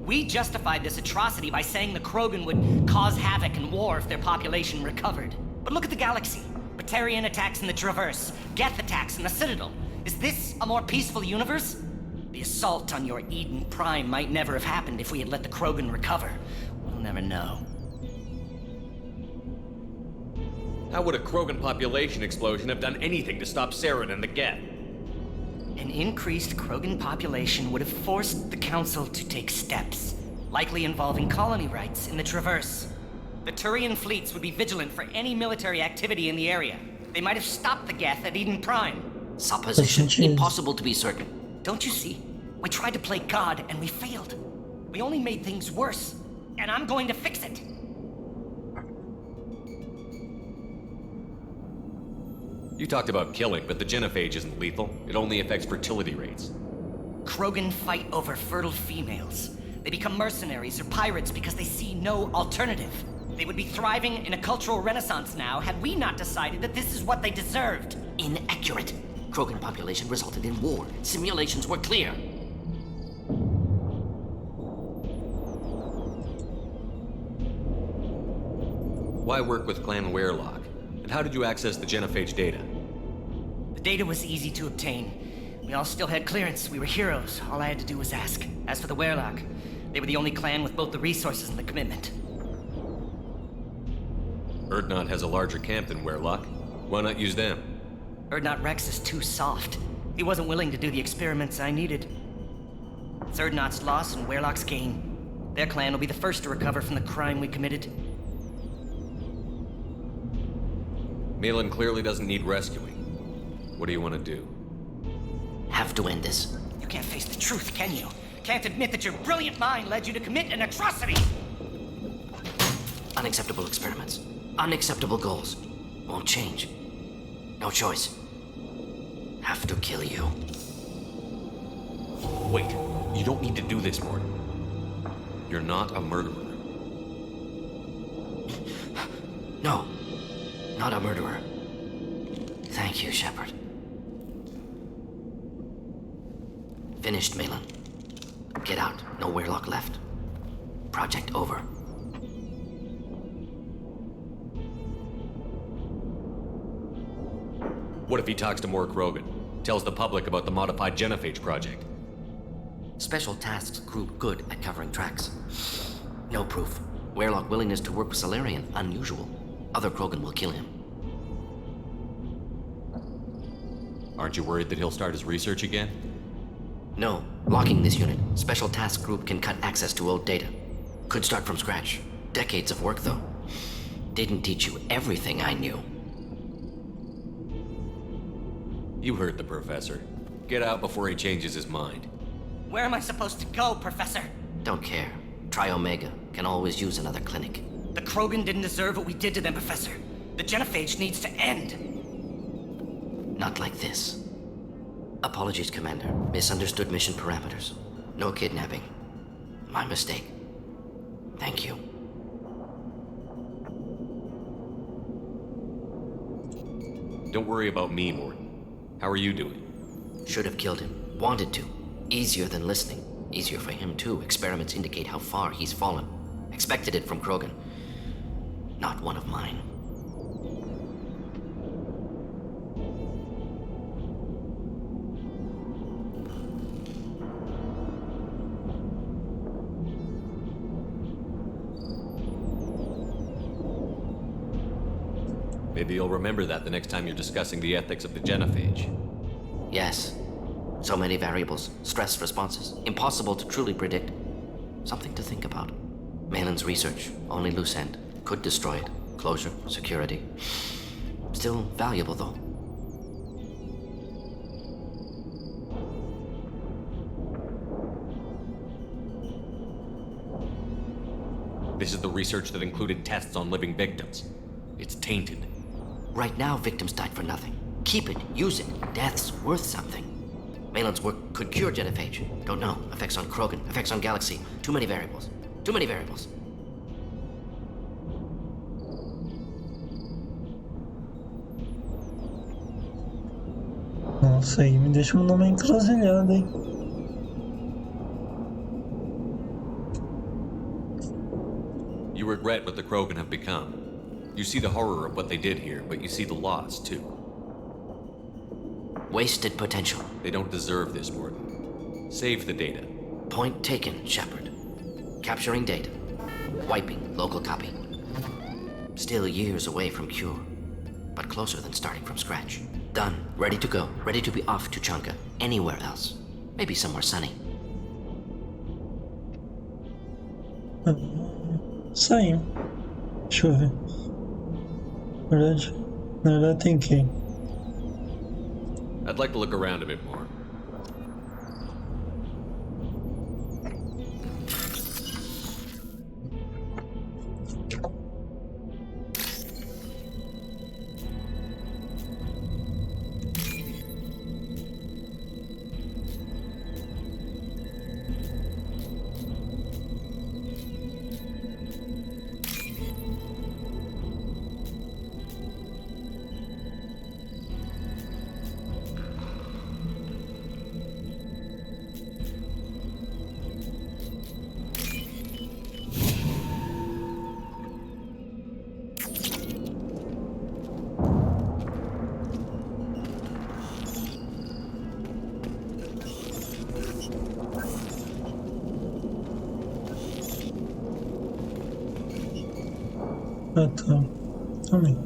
We justified this atrocity by saying the Krogan would cause havoc and war if their population recovered. But look at the galaxy. Batarian attacks in the Traverse, Geth attacks in the Citadel. Is this a more peaceful universe? The assault on your Eden Prime might never have happened if we had let the Krogan recover. We'll never know. How would a Krogan population explosion have done anything to stop Saren and the Geth? An increased Krogan population would have forced the Council to take steps, likely involving colony rights in the Traverse. The Turian fleets would be vigilant for any military activity in the area. They might have stopped the Geth at Eden Prime. Supposition. Impossible to be certain. Don't you see? We tried to play God and we failed. We only made things worse. And I'm going to fix it. You talked about killing, but the genophage isn't lethal. It only affects fertility rates. Krogan fight over fertile females. They become mercenaries or pirates because they see no alternative. They would be thriving in a cultural renaissance now had we not decided that this is what they deserved. Inaccurate. Krogan population resulted in war. Simulations were clear. Why work with Clan Werelock? And how did you access the genophage data? The data was easy to obtain. We all still had clearance. We were heroes. All I had to do was ask. As for the Werelock, they were the only clan with both the resources and the commitment. Urdnot has a larger camp than Werelock. Why not use them? Urdnot Rex is too soft. He wasn't willing to do the experiments I needed. It's Urdnot's loss and Werelock's gain. Their clan will be the first to recover from the crime we committed. Malin clearly doesn't need rescuing. What do you want to do? Have to end this. You can't face the truth, can you? Can't admit that your brilliant mind led you to commit an atrocity! Unacceptable experiments. Unacceptable goals. Won't change. No choice. Have to kill you. Wait. You don't need to do this, Mordin. You're not a murderer. No. Not a murderer. Thank you, Shepard. Finished, Malin. Get out. No Werelock left. Project over. What if he talks to more Krogan? Tells the public about the modified genophage project? Special Tasks Group good at covering tracks. No proof. Werelock willingness to work with Salarian unusual. Other Krogan will kill him. Aren't you worried that he'll start his research again? No. Locking this unit, Special Task Group can cut access to old data. Could start from scratch. Decades of work, though. Didn't teach you everything I knew. You heard the professor. Get out before he changes his mind. Where am I supposed to go, Professor? Don't care. Try Omega. Can always use another clinic. The Krogan didn't deserve what we did to them, Professor. The genophage needs to end. Not like this. Apologies, Commander. Misunderstood mission parameters. No kidnapping. My mistake. Thank you. Don't worry about me, Mordin. How are you doing? Should have killed him. Wanted to. Easier than listening. Easier for him, too. Experiments indicate how far he's fallen. Expected it from Krogan. Not one of mine. Maybe you'll remember that the next time you're discussing the ethics of the genophage. Yes. So many variables. Stress responses. Impossible to truly predict. Something to think about. Malin's research. Only loose end. Could destroy it. Closure. Security. Still valuable, though. This is the research that included tests on living victims. It's tainted. Right now, victims died for nothing. Keep it, use it. Death's worth something. Malin's work could cure genophage. Don't know. Effects on Krogan, effects on Galaxy. Too many variables. Too many variables. Nossa, aí me deixa numa encruzilhada, hein? You regret what the Krogan have become. You see the horror of what they did here, but you see the loss, too. Wasted potential. They don't deserve this, Mordin. Save the data. Point taken, Shepard. Capturing data. Wiping local copy. Still years away from cure, but closer than starting from scratch. Done. Ready to go. Ready to be off to Chunka. Anywhere else. Maybe somewhere sunny. Saímos. Deixa eu ver. Na verdade tem quem? I'd like to look around a bit more. Ah, tá. Também.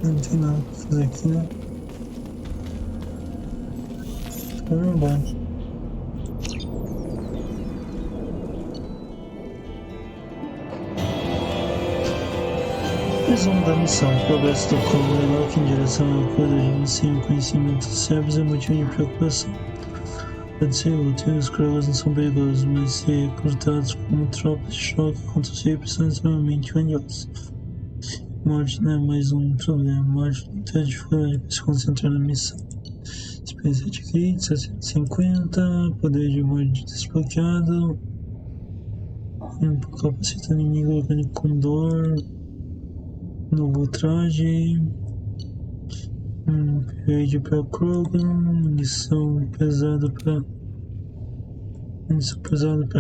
Não tem nada pra fazer aqui, né? Vamos embora. Resumo da missão. Progresso do Commonwealth em direção ao código sem conhecimentos sérvios é motivo de preocupação. Pode ser útil, os Krogans não são perigosos, mas ser recrutados como tropas de choque contra os ricos são extremamente valiosos. Morte não é mais um problema. Morte não tem dificuldade para se concentrar na missão. Experiência de crit, 750, poder de morte desbloqueado, capacita inimigo orgânico com dor, novo traje, upgrade para Krogan, munição pesada para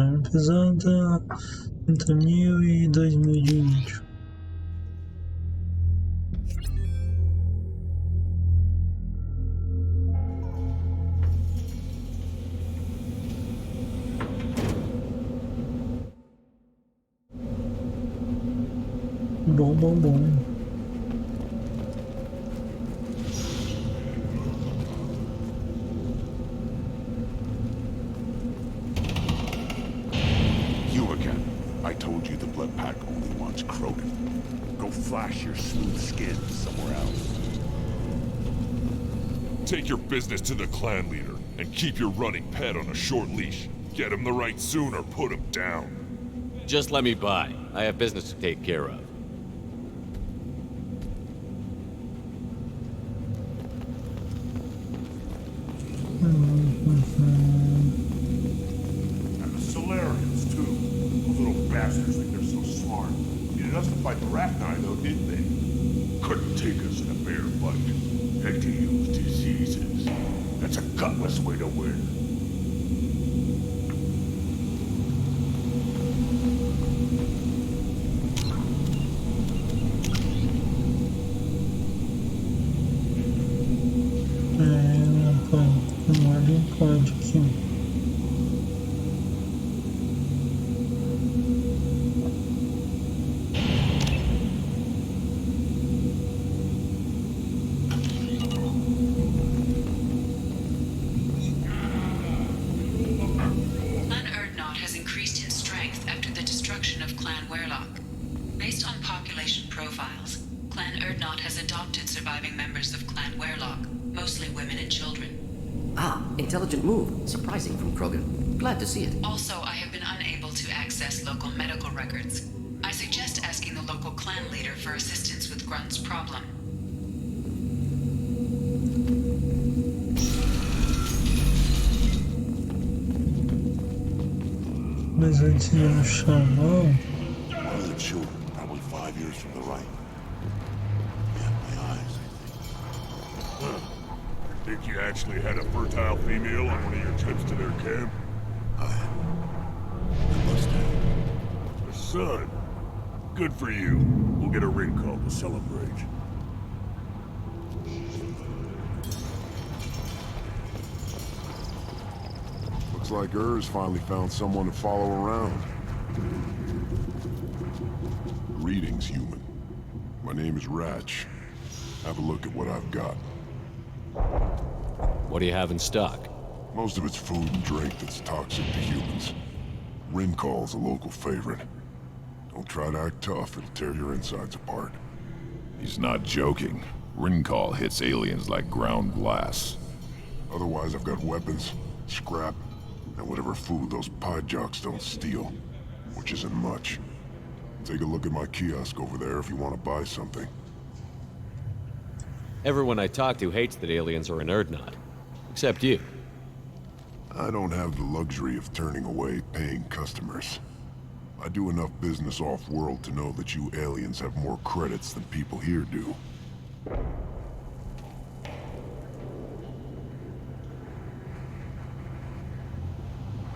arma pesada, 30.000 e 2.000 de inútil. Bom. You again. I told you the Blood Pack only wants Krogan. Go flash your smooth skin somewhere else. Take your business to the clan leader, and keep your running pet on a short leash. Get him the right soon or put him down. Just let me by. I have business to take care of. And the Solarians, too. Those little bastards think they're so smart. Needed us to fight the Rachni, though, didn't they? Couldn't take us in a fair fight. Had to use diseases. That's a gutless way to win. Mordin pode aqui. Clan Erdnot has increased in strength after the destruction of Clan Werlock. Based on population profiles, Clan Erdnot has adopted surviving members of Clan Werlock, mostly women and children. Ah, intelligent move. Surprising from Krogan. Glad to see it. Also, I have been unable to access local medical records. I suggest suggest asking the local clan leader for assistance with Grunt's problem. Mas antes de eu chamar, One of the children, probably 5 years from the right. Yeah, my eyes, I think. Think you actually had a fertile female on one of your trips to their camp? I must have. A son. Good for you. We'll get a ring call to celebrate. Looks like Ur's finally found someone to follow around. Greetings, human. My name is Ratch. Have a look at what I've got. What do you have in stock? Most of it's food and drink that's toxic to humans. Rincall's a local favorite. Don't try to act tough, it'll tear your insides apart. He's not joking. Rincall hits aliens like ground glass. Otherwise, I've got weapons, scrap, and whatever food those pie jocks don't steal, which isn't much. Take a look at my kiosk over there if you want to buy something. Everyone I talk to hates that aliens are an Urdnot. Except you. I don't have the luxury of turning away paying customers. I do enough business off-world to know that you aliens have more credits than people here do.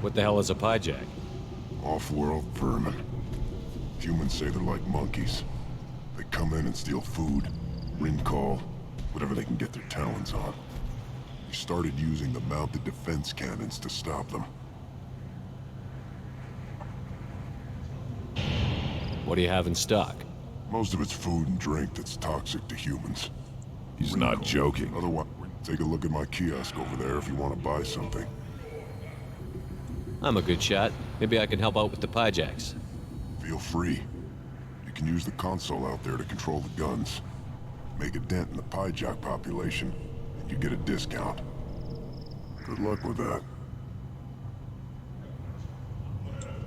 What the hell is a pyjack? Off-world vermin. Humans say they're like monkeys. They come in and steal food, rincall, whatever they can get their talons on. We started using the mounted defense cannons to stop them. What do you have in stock? Most of it's food and drink that's toxic to humans. He's not joking. Otherwise, take a look at my kiosk over there if you want to buy something. I'm a good shot. Maybe I can help out with the pyjacks. Feel free. You can use the console out there to control the guns. Make a dent in the pyjack population, and you get a discount. Good luck with that.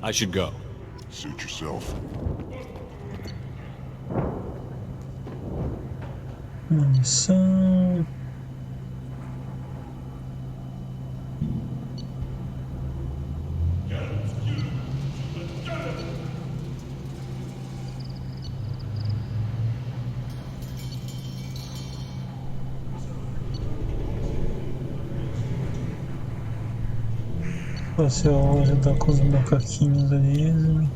I should go. Suit yourself. munição. Você já tá com os macaquinhos ali.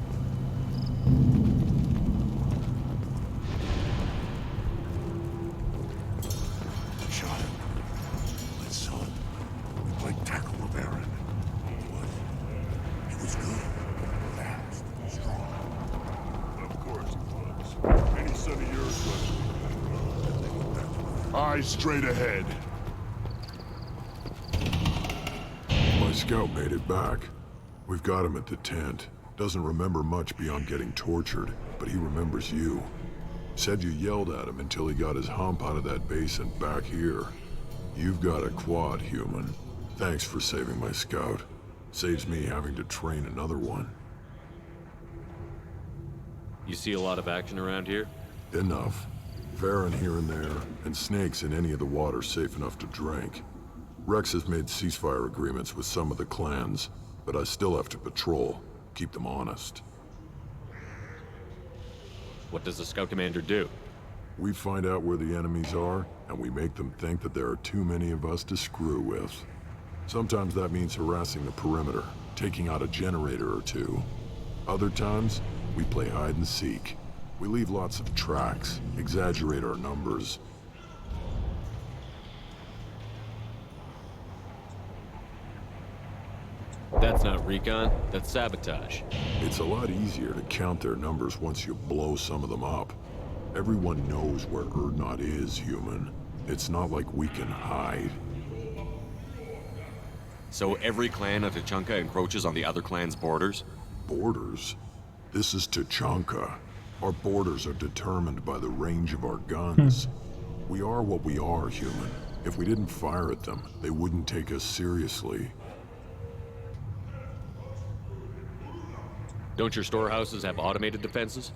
Eyes straight ahead. My scout made it back. We've got him at the tent. Doesn't remember much beyond getting tortured, but he remembers you. Said you yelled at him until he got his hump out of that basin back here. You've got a quad, human. Thanks for saving my scout. Saves me having to train another one. You see a lot of action around here? Enough. Varren here and there, and snakes in any of the water safe enough to drink. Rex has made ceasefire agreements with some of the clans, but I still have to patrol, keep them honest. What does the scout commander do? We find out where the enemies are, and we make them think that there are too many of us to screw with. Sometimes that means harassing the perimeter, taking out a generator or two. Other times, we play hide and seek. We leave lots of tracks, exaggerate our numbers. That's not recon, that's sabotage. It's a lot easier to count their numbers once you blow some of them up. Everyone knows where Urdnot is, human. It's not like we can hide. So every clan of Tachanka encroaches on the other clan's borders? Borders? This is Tachanka. Our borders are determined by the range of our guns. We are what we are, human. If we didn't fire at them, they wouldn't take us seriously. Don't your storehouses have automated defenses?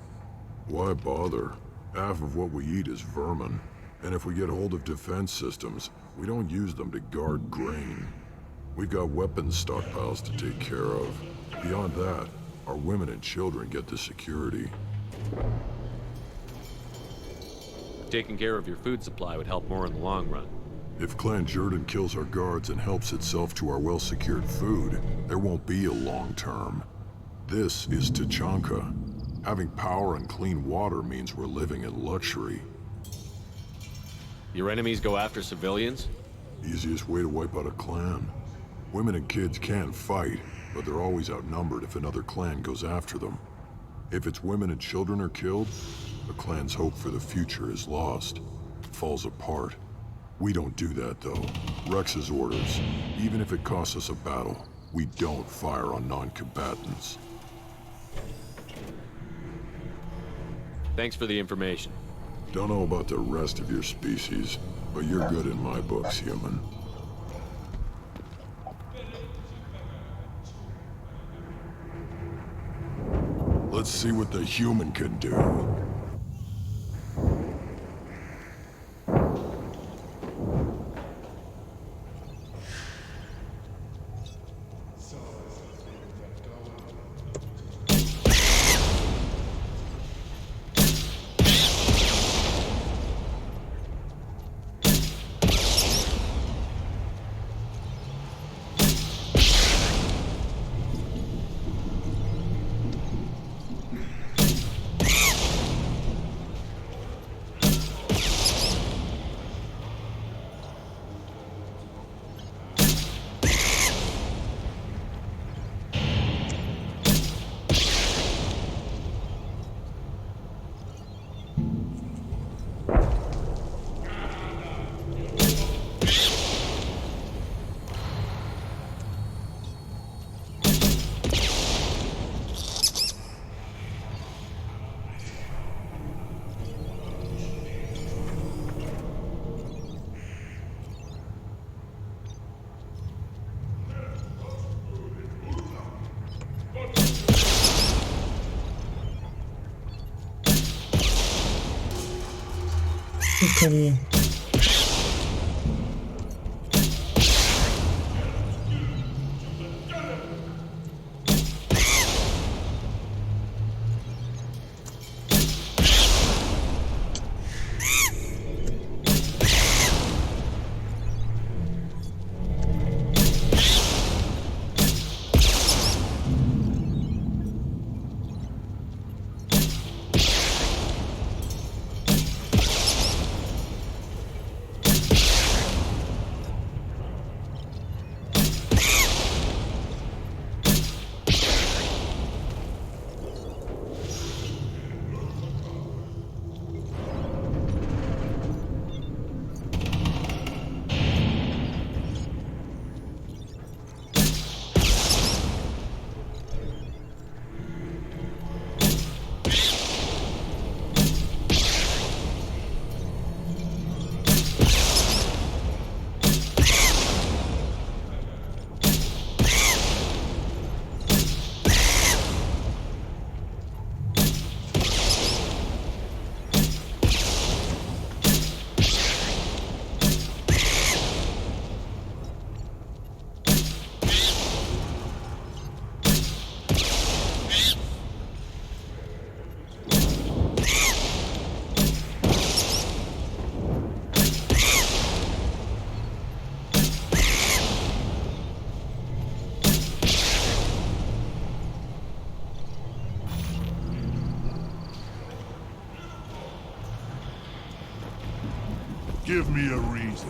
Why bother? Half of what we eat is vermin. And if we get hold of defense systems, we don't use them to guard grain. We've got weapons stockpiles to take care of. Beyond that, our women and children get the security. Taking care of your food supply would help more in the long run. If Clan Jordan kills our guards and helps itself to our well-secured food, there won't be a long term. This is Tachanka. Having power and clean water means we're living in luxury. Your enemies go after civilians? Easiest way to wipe out a clan. Women and kids can fight, but they're always outnumbered if another clan goes after them. If its women and children are killed, the clan's hope for the future is lost. It falls apart. We don't do that, though. Rex's orders. Even if it costs us a battle, we don't fire on non-combatants. Thanks for the information. Don't know about the rest of your species, but you're good in my books, human. Let's see what the human can do. Carinha. Give me a reason.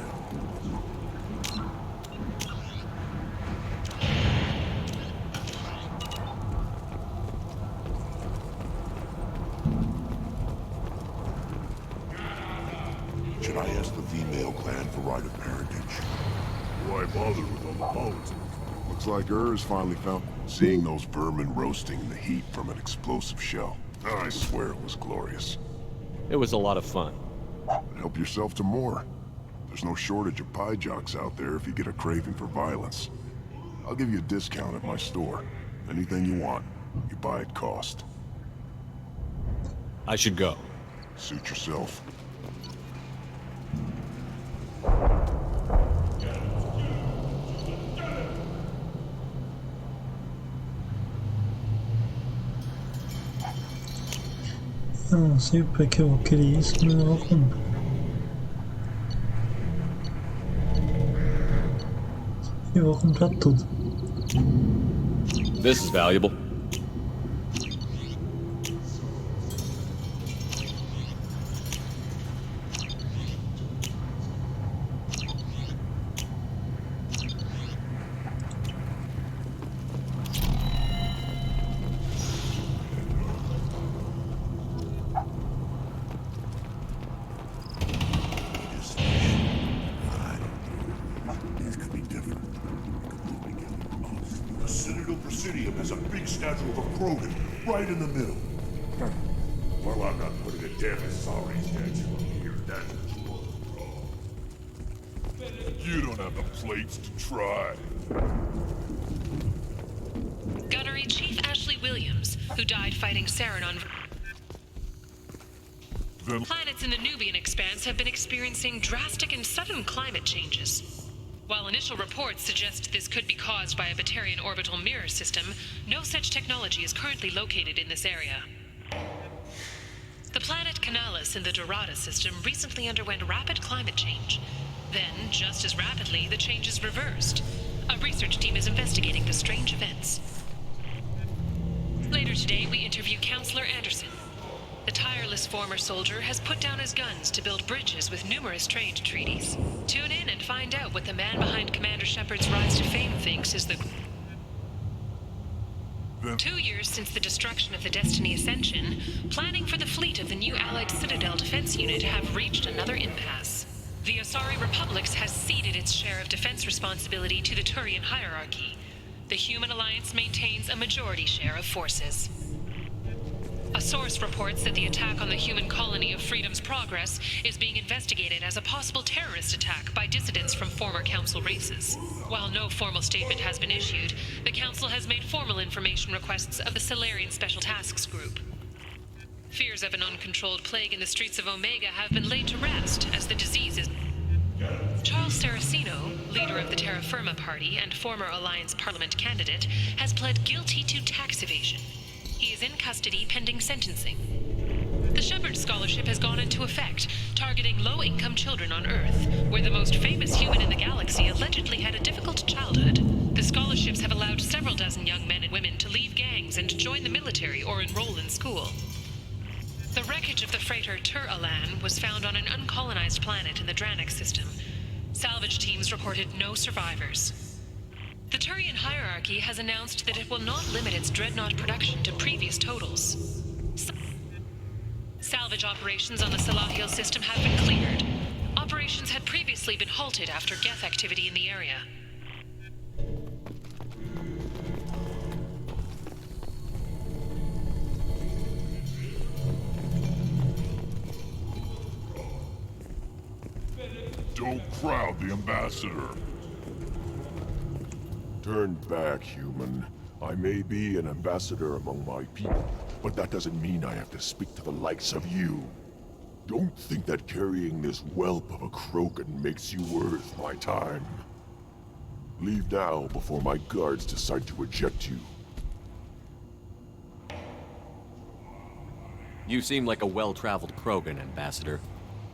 Should I ask the female clan for right of parentage? Why bother with all the politics? Looks like is finally found seeing those vermin roasting in the heat from an explosive shell. I swear it was glorious. It was a lot of fun. Help yourself to more. There's no shortage of pie jocks out there if you get a craving for violence. I'll give you a discount at my store. Anything you want, you buy at cost. I should go. Suit yourself. Eu não sei para que eu vou querer isso, mas eu vou comprar. Eu vou comprar tudo. This is valuable. Has a big statue of a Krogan right in the middle. Well, I'm not putting a damn sorry statue up here, that's what's wrong. You don't have the plates to try. Gunnery Chief Ashley Williams, who died fighting Saren on... Planets in the Nubian expanse have been experiencing drastic and sudden climate changes. While initial reports suggest this could be caused by a Batarian orbital mirror system, no such technology is currently located in this area. The planet Canalis in the Dorada system recently underwent rapid climate change. Then, just as rapidly, the changes reversed. A research team is investigating the strange events. Later today, we interview Counselor Anderson. The tireless former soldier has put down his guns to build bridges with numerous trade treaties. Tune in and find out what the man behind Commander Shepard's rise to fame thinks is the... 2 years since the destruction of the Destiny Ascension, planning for the fleet of the new Allied Citadel Defense Unit have reached another impasse. The Asari Republics has ceded its share of defense responsibility to the Turian hierarchy. The Human Alliance maintains a majority share of forces. A source reports that the attack on the human colony of Freedom's Progress is being investigated as a possible terrorist attack by dissidents from former Council races. While no formal statement has been issued, the Council has made formal information requests of the Solarian Special Tasks Group. Fears of an uncontrolled plague in the streets of Omega have been laid to rest as the disease is... Charles Saraceno, leader of the Terra Firma Party and former Alliance Parliament candidate, has pled guilty to tax evasion. He is in custody pending sentencing. The Shepard Scholarship has gone into effect, targeting low-income children on Earth, where the most famous human in the galaxy allegedly had a difficult childhood. The scholarships have allowed several dozen young men and women to leave gangs and join the military or enroll in school. The wreckage of the freighter Tur-Alan was found on an uncolonized planet in the Dranik system. Salvage teams reported no survivors. The Turian hierarchy has announced that it will not limit its dreadnought production to previous totals. Salvage operations on the Salahiel system have been cleared. Operations had previously been halted after Geth activity in the area. Don't crowd the ambassador. Turn back, human. I may be an ambassador among my people, but that doesn't mean I have to speak to the likes of you. Don't think that carrying this whelp of a Krogan makes you worth my time. Leave now before my guards decide to eject you. You seem like a well-traveled Krogan, Ambassador.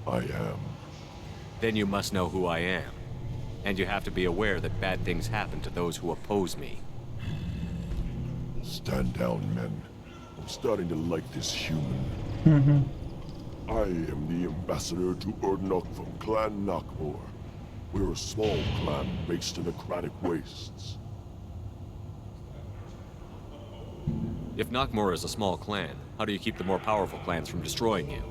I am. Then you must know who I am. And you have to be aware that bad things happen to those who oppose me. Stand down, men. I'm starting to like this human. I am the ambassador to Urdnok from Clan Nakmor. We're a small clan based in aquatic wastes. If Nakmor is a small clan, how do you keep the more powerful clans from destroying you?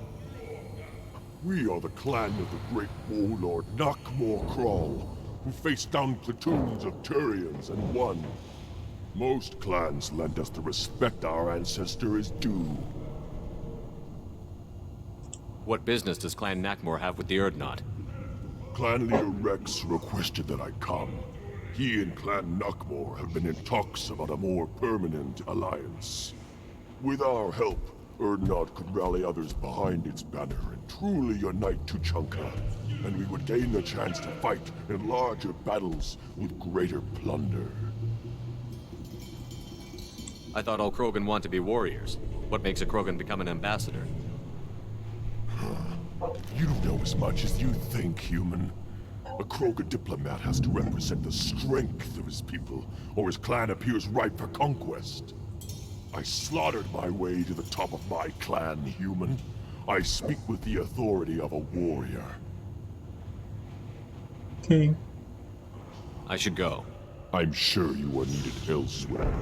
We are the clan of the great warlord Nakmor Crawl, who faced down platoons of Turians and won. Most clans lend us the respect our ancestor is due. What business does Clan Nakmor have with the Urdnot? Clan leader Rex requested that I come. He and Clan Nakmor have been in talks about a more permanent alliance. With our help, Urdnot could rally others behind its banner and truly unite Tuchanka, and we would gain the chance to fight in larger battles with greater plunder. I thought all Krogan want to be warriors. What makes a Krogan become an ambassador? You don't know as much as you think, human. A Krogan diplomat has to represent the strength of his people, or his clan appears ripe for conquest. I slaughtered my way to the top of my clan, human. I speak with the authority of a warrior. Okay. I should go. I'm sure you are needed elsewhere.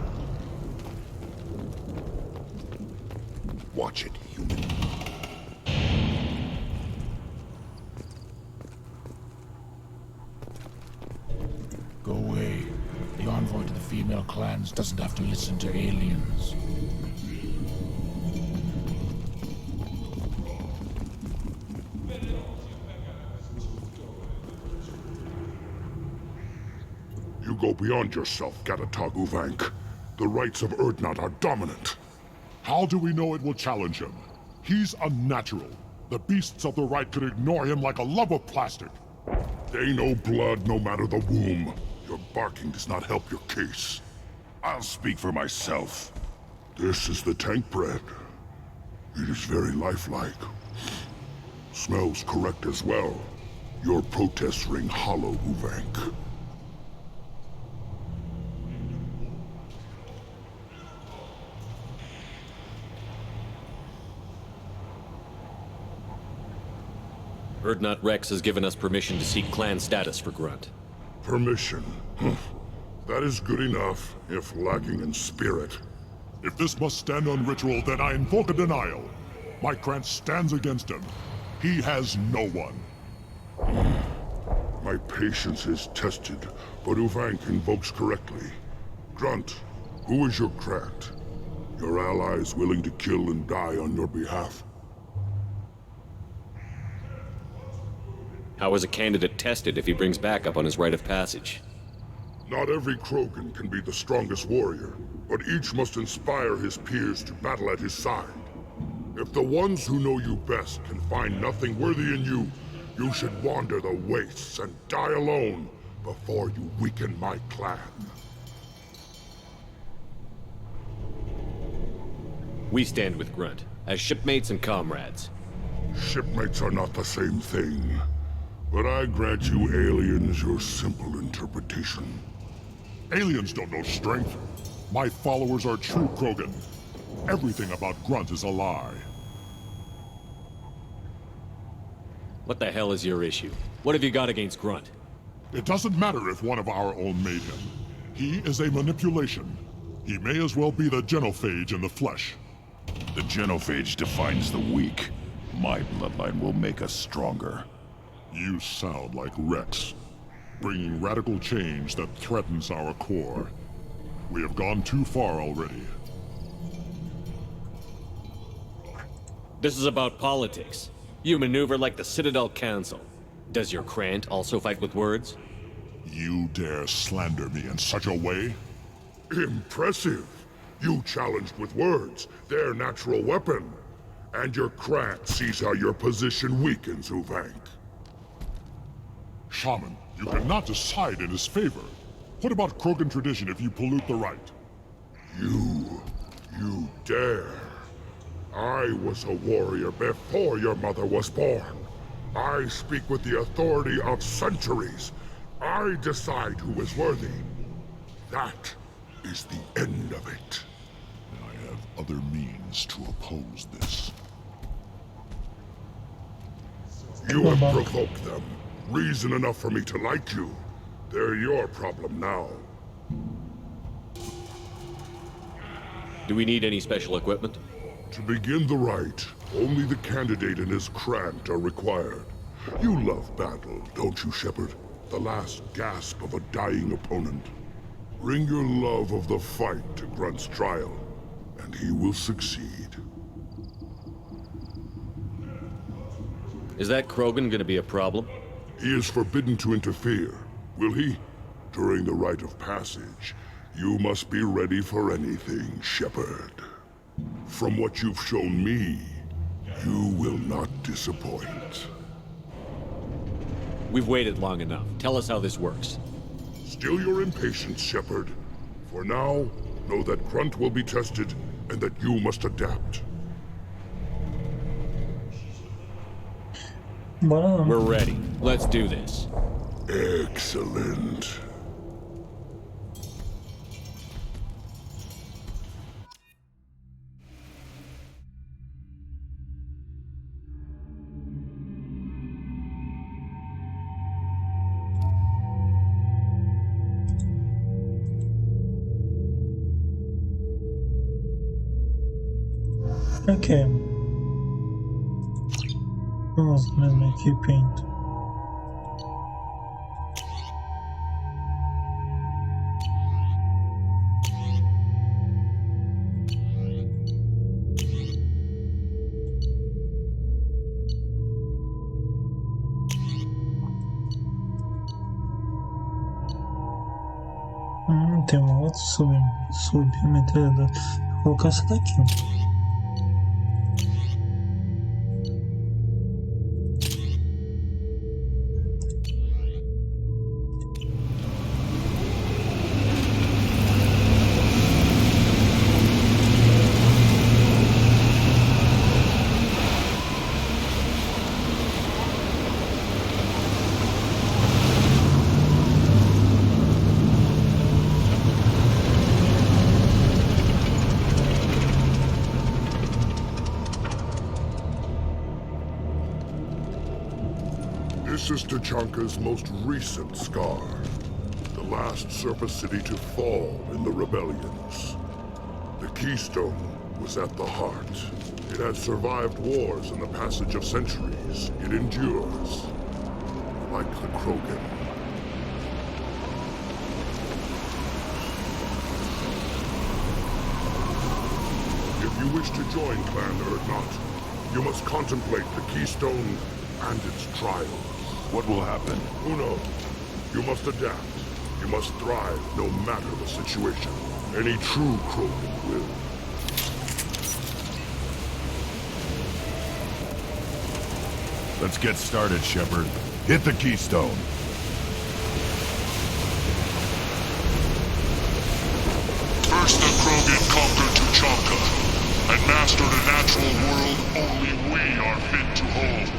Watch it, human. Go away. The envoy to the female clans doesn't have to listen to aliens. You go beyond yourself, Gatatog Uvank. The rights of Urdnot are dominant. How do we know it will challenge him? He's unnatural. The beasts of the right could ignore him like a lump of plastic. They know blood no matter the womb. Your barking does not help your case. I'll speak for myself. This is the tank bread. It is very lifelike. Smells correct as well. Your protests ring hollow, Uvank. Urdnot Rex has given us permission to seek clan status for Grunt. Permission? That is good enough, if lacking in spirit. If this must stand on ritual, then I invoke a denial. My clan stands against him. He has no one. My patience is tested, but Uvank invokes correctly. Grunt, who is your Grant? Your allies willing to kill and die on your behalf? How is a candidate tested if he brings backup on his rite of passage? Not every Krogan can be the strongest warrior, but each must inspire his peers to battle at his side. If the ones who know you best can find nothing worthy in you, you should wander the wastes and die alone before you weaken my clan. We stand with Grunt, as shipmates and comrades. Shipmates are not the same thing. But I grant you aliens your simple interpretation. Aliens don't know strength. My followers are true Krogan. Everything about Grunt is a lie. What the hell is your issue? What have you got against Grunt? It doesn't matter if one of our own made him. He is a manipulation. He may as well be the genophage in the flesh. The genophage defines the weak. My bloodline will make us stronger. You sound like Rex, bringing radical change that threatens our core. We have gone too far already. This is about politics. You maneuver like the Citadel Council. Does your Krant also fight with words? You dare slander me in such a way? Impressive! You challenged with words, their natural weapon. And your Krant sees how your position weakens, Uvank. Shaman, you cannot decide in his favor. What about Krogan tradition if you pollute the rite? You dare. I was a warrior before your mother was born. I speak with the authority of centuries. I decide who is worthy. That is the end of it. I have other means to oppose this. You have provoked them. Reason enough for me to like you. They're your problem now. Do we need any special equipment? To begin the rite, only the candidate and his Krant are required. You love battle, don't you, Shepard? The last gasp of a dying opponent. Bring your love of the fight to Grunt's trial, and he will succeed. Is that Krogan gonna be a problem? He is forbidden to interfere, will he? During the rite of passage, you must be ready for anything, Shepard. From what you've shown me, you will not disappoint. We've waited long enough. Tell us how this works. Still your impatience, Shepard. For now, know that Grunt will be tested and that you must adapt. We're ready. Let's do this. Excellent. Ok. Vamos no mesmo equipamento. Tem uma outra submetralhadora. Vou colocar essa daqui. This is Tachanka's most recent scar. The last surface city to fall in the rebellions. The Keystone was at the heart. It has survived wars and the passage of centuries. It endures. Like the Krogan. If you wish to join Clan Urdnot, you must contemplate the Keystone and its trials. What will happen? Who knows? You must adapt. You must thrive no matter the situation. Any true Krogan will. Let's get started, Shepard. Hit the Keystone. First the Krogan conquered Tachanka and mastered a natural world only we are fit to hold.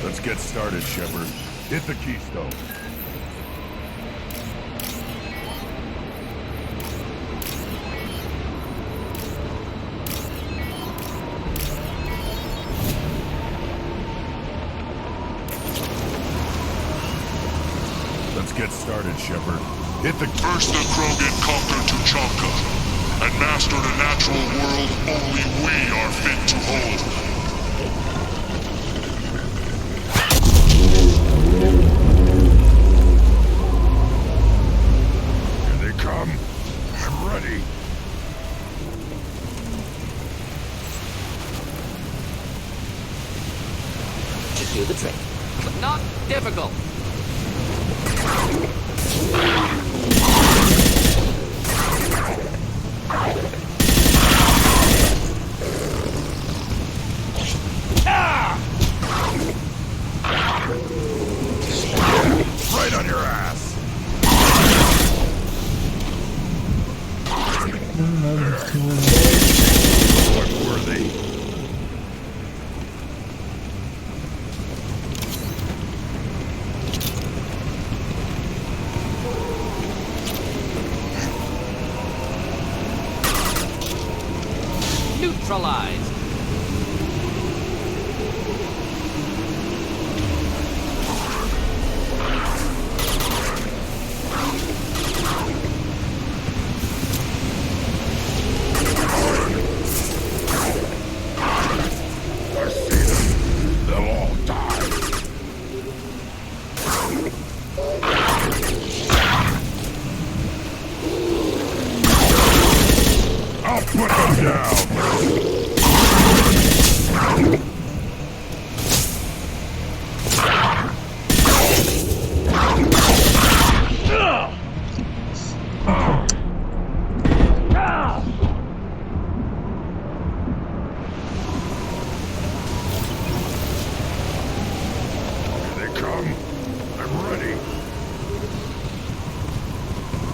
Let's get started, Shepard. Hit the Keystone. Let's get started, Shepard. Hit the... First the Krogan conquered Tachanka and mastered a natural world only we are fit to hold. Do the trick, but not difficult. Right on your ass. Unworthy. Neutralized.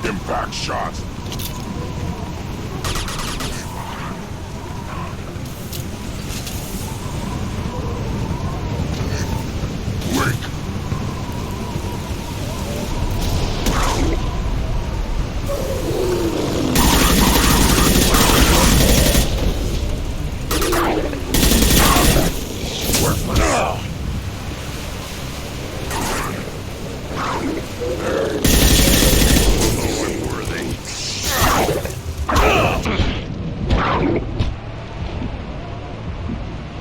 Impact shot. Blink.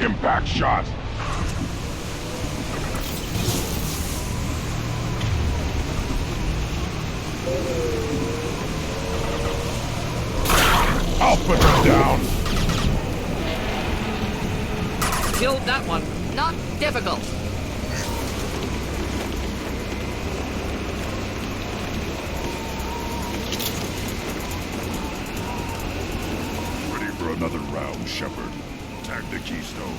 Impact shot. I'll put them down. Killed that one. Not difficult. Ready for another round, Shepard. Tag the keystone.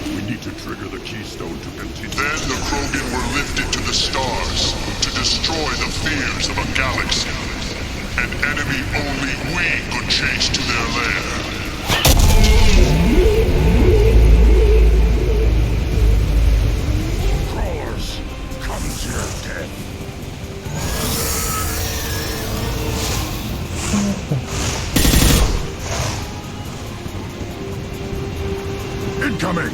We need to trigger the keystone to continue. Then the Krogan were lifted to the stars to destroy the fears of a galaxy. An enemy only we could chase to their lair. Crawlers, come to your death. Incoming!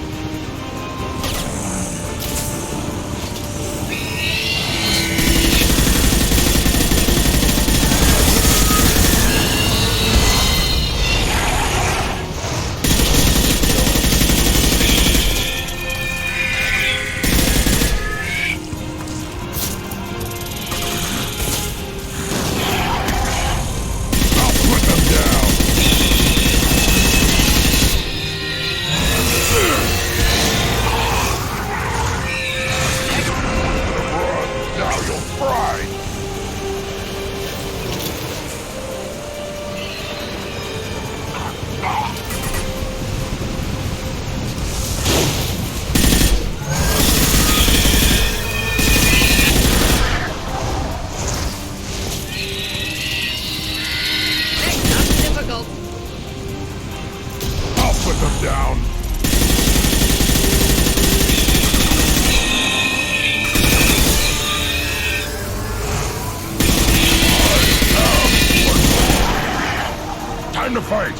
Time to fight!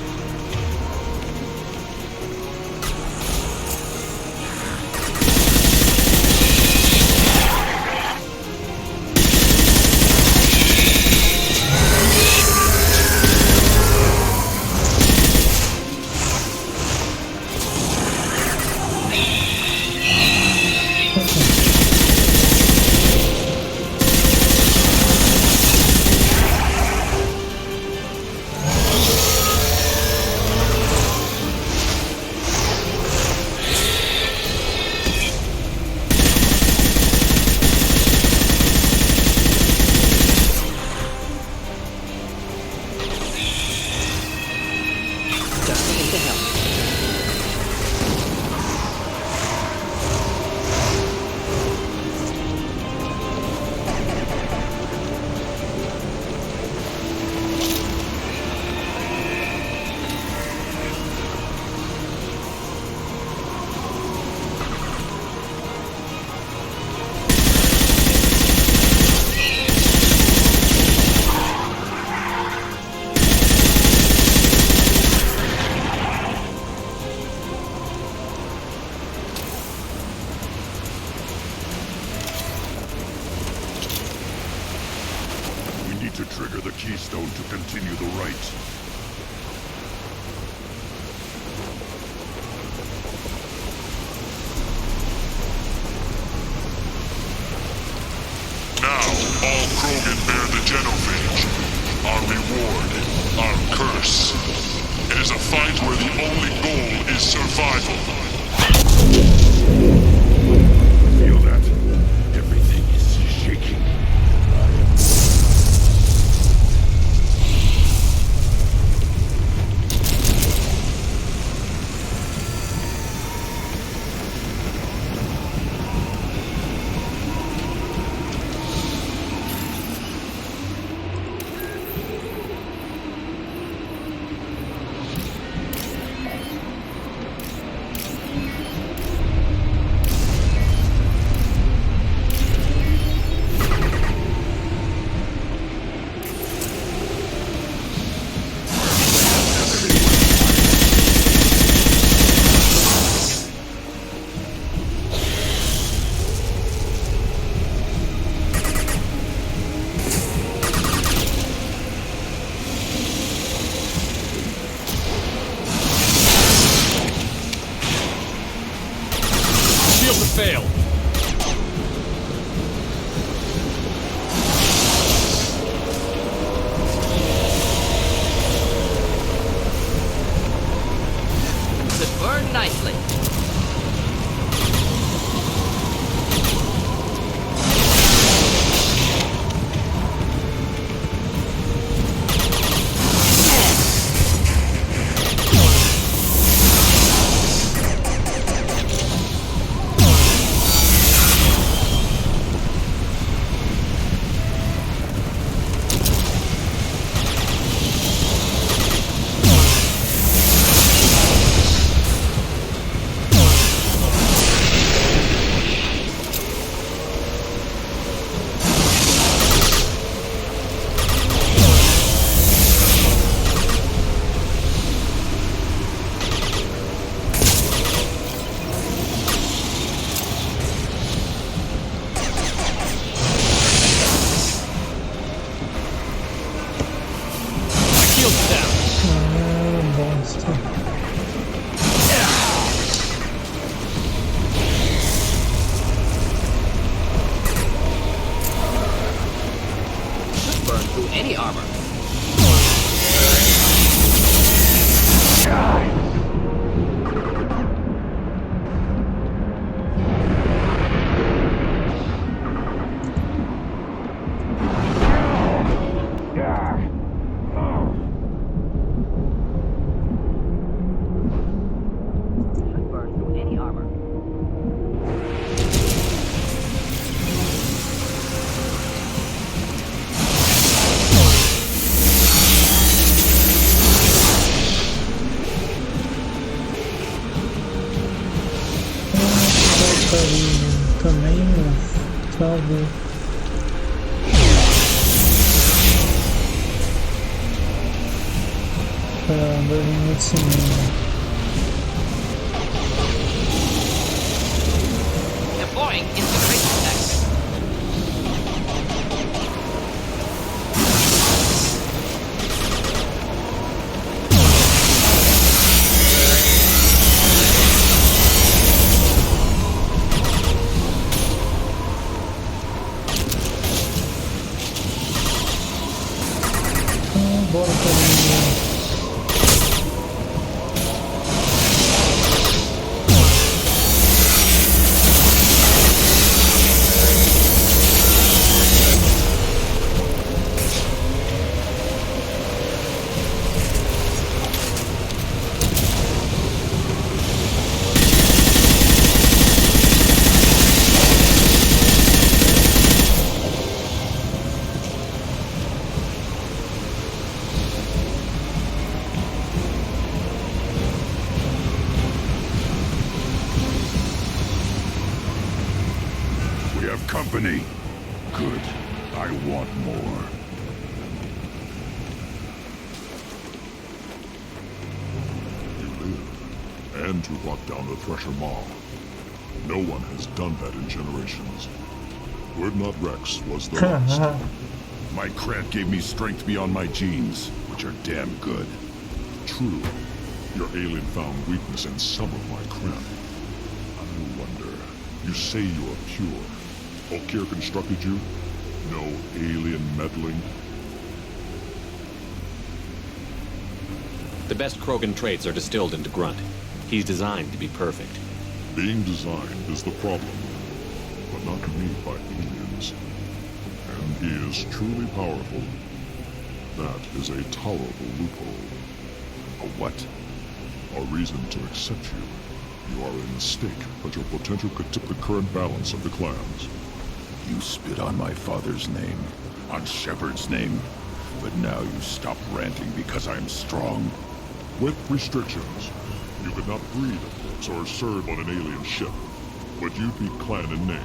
To trigger the keystone to continue the rite. Now, all Krogan bear the genophage. Our reward, our curse. It is a fight where the only goal is survival. Feel that? Everything is shaking. nicely. Any armor. Também salvo. Para 2 minutos e meio. Deploying integration tech. Bora também. Company. Good. I want more. You live, and to lock down the Thresher Maw. No one has done that in generations. Urdnot Rex was the last. My Krant gave me strength beyond my genes, which are damn good. True. Your alien found weakness in some of my Krant. I wonder. You say you are pure. Olkir constructed you? No alien meddling? The best Krogan traits are distilled into Grunt. He's designed to be perfect. Being designed is the problem, but not made by aliens. And he is truly powerful. That is a tolerable loophole. A what? A reason to accept you. You are a mistake, but your potential could tip the current balance of the clans. You spit on my father's name, on Shepard's name, but now you stop ranting because I'm strong. With restrictions. You could not breed, of course, or serve on an alien ship, but you'd be clan in name.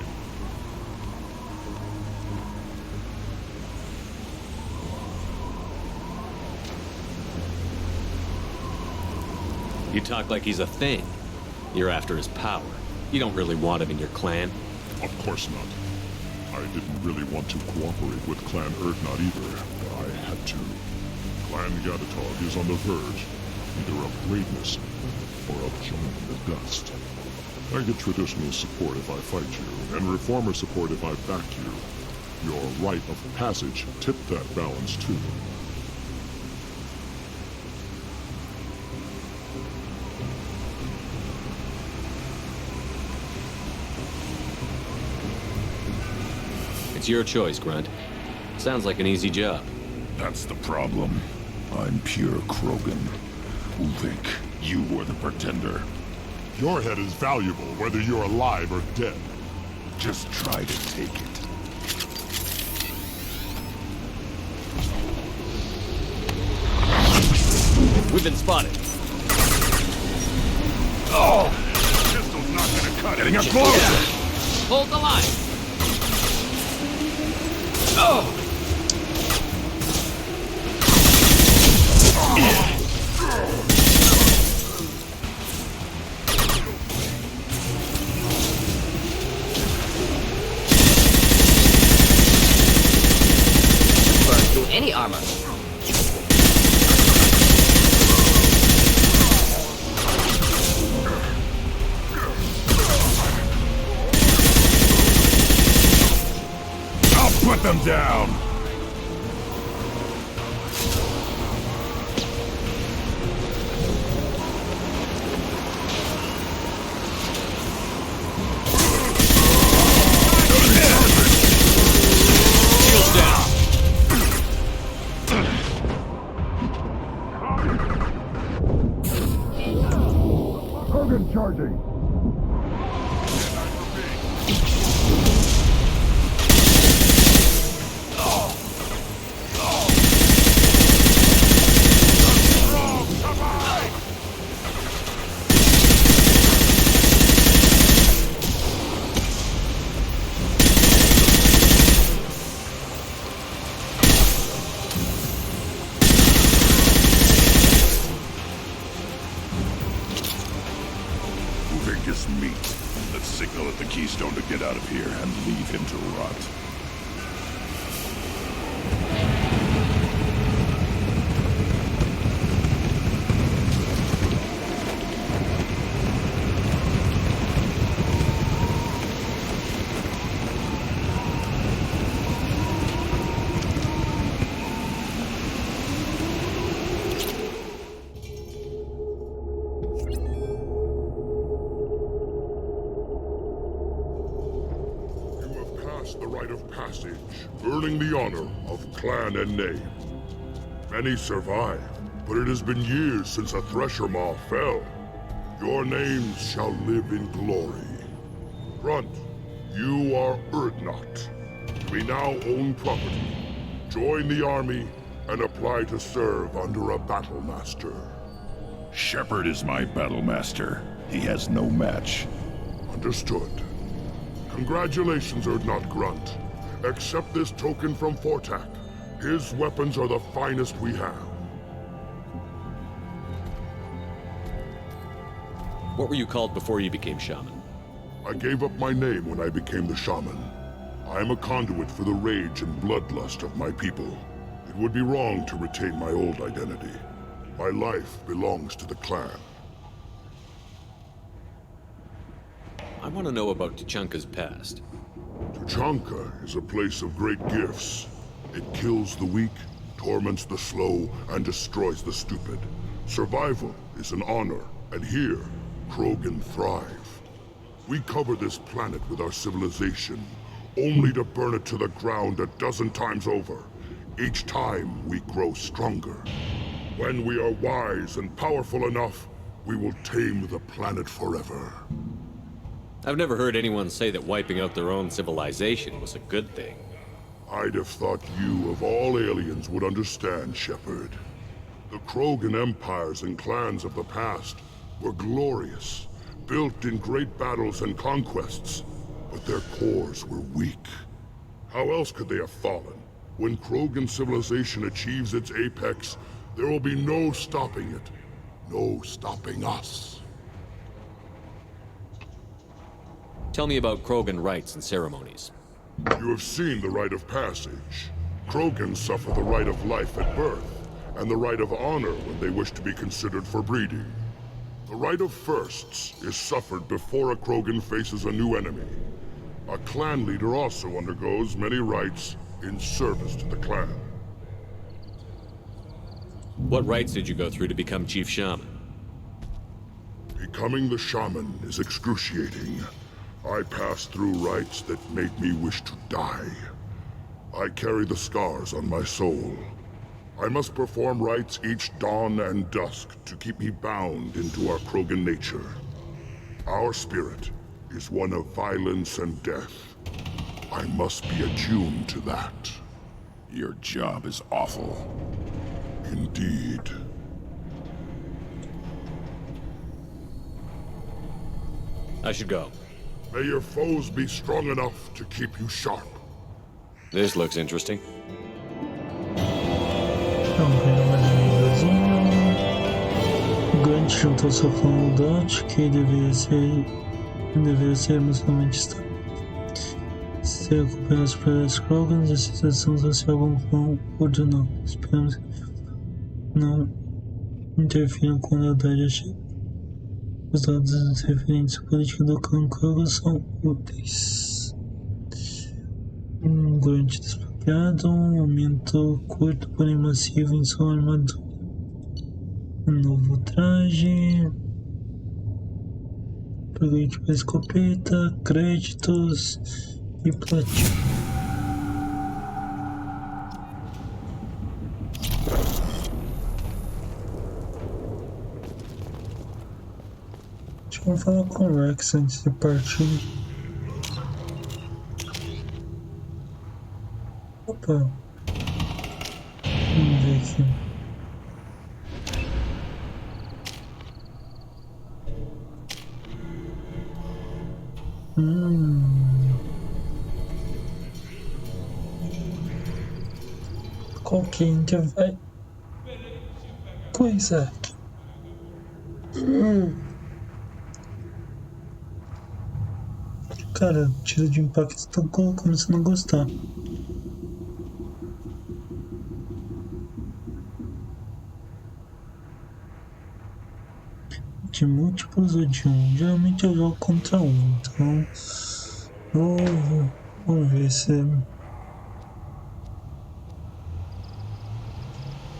You talk like he's a thing. You're after his power. You don't really want him in your clan. Of course not. I didn't really want to cooperate with Clan Urdnot either, but I had to. Clan Gatatog is on the verge, either of greatness or of joining the dust. I get traditional support if I fight you, and reformer support if I back you. Your rite of passage tipped that balance too. It's your choice, Grunt. Sounds like an easy job. That's the problem. I'm pure Krogan. Who think you were the pretender? Your head is valuable, whether you're alive or dead. Just try to take it. We've been spotted. Oh! Pistol's not gonna cut it. Getting up close! Yeah. Hold the line! Oh! Burn through any armor. I'll put them down! Shields down. Krogan charging! Is meat. Let's signal at the Keystone to get out of here and leave him to rot. The rite of passage, earning the honor of clan and name. Many survive, but it has been years since a Thresher Maw fell. Your names shall live in glory. Grunt, you are Urdnot. We now own property. Join the army and apply to serve under a battle master. Shepard is my battle master. He has no match. Understood. Congratulations, Urdnot Grunt. Accept this token from Fortak. His weapons are the finest we have. What were you called before you became shaman? I gave up my name when I became the shaman. I am a conduit for the rage and bloodlust of my people. It would be wrong to retain my old identity. My life belongs to the clan. I want to know about Tuchanka's past. Tuchanka is a place of great gifts. It kills the weak, torments the slow, and destroys the stupid. Survival is an honor, and here, Krogan thrive. We cover this planet with our civilization, only to burn it to the ground a dozen times over. Each time, we grow stronger. When we are wise and powerful enough, we will tame the planet forever. I've never heard anyone say that wiping out their own civilization was a good thing. I'd have thought you, of all aliens, would understand, Shepard. The Krogan empires and clans of the past were glorious, built in great battles and conquests, but their cores were weak. How else could they have fallen? When Krogan civilization achieves its apex, there will be no stopping it. No stopping us. Tell me about Krogan rites and ceremonies. You have seen the rite of passage. Krogans suffer the rite of life at birth, and the rite of honor when they wish to be considered for breeding. The rite of firsts is suffered before a Krogan faces a new enemy. A clan leader also undergoes many rites in service to the clan. What rites did you go through to become Chief Shaman? Becoming the shaman is excruciating. I passed through rites that made me wish to die. I carry the scars on my soul. I must perform rites each dawn and dusk to keep me bound into our Krogan nature. Our spirit is one of violence and death. I must be attuned to that. Your job is awful. Indeed. I should go. May your foes be strong enough to keep you sharp. This looks interesting. Grunt juntou-se ao clã Dot, que deveria ser emocionalmente estável. Se acompanhar os próprios Krogans, a situação social com o clã Mordin. Esperamos que não interfiram com lealdade a chega. Os dados referentes à política do clã Krogan são úteis. Grunt desbloqueado, aumento curto porém massivo em sua armadura. Novo traje. Progresso para escopeta, créditos e platina. Deixa eu falar com o Rex antes de partir. Opa. Vamos ver aqui. Qual que a gente vai coisar aqui? Cara, tiro de impacto, tô começando a gostar. De múltiplos ou de um. Geralmente eu jogo contra um, então vamos ver se.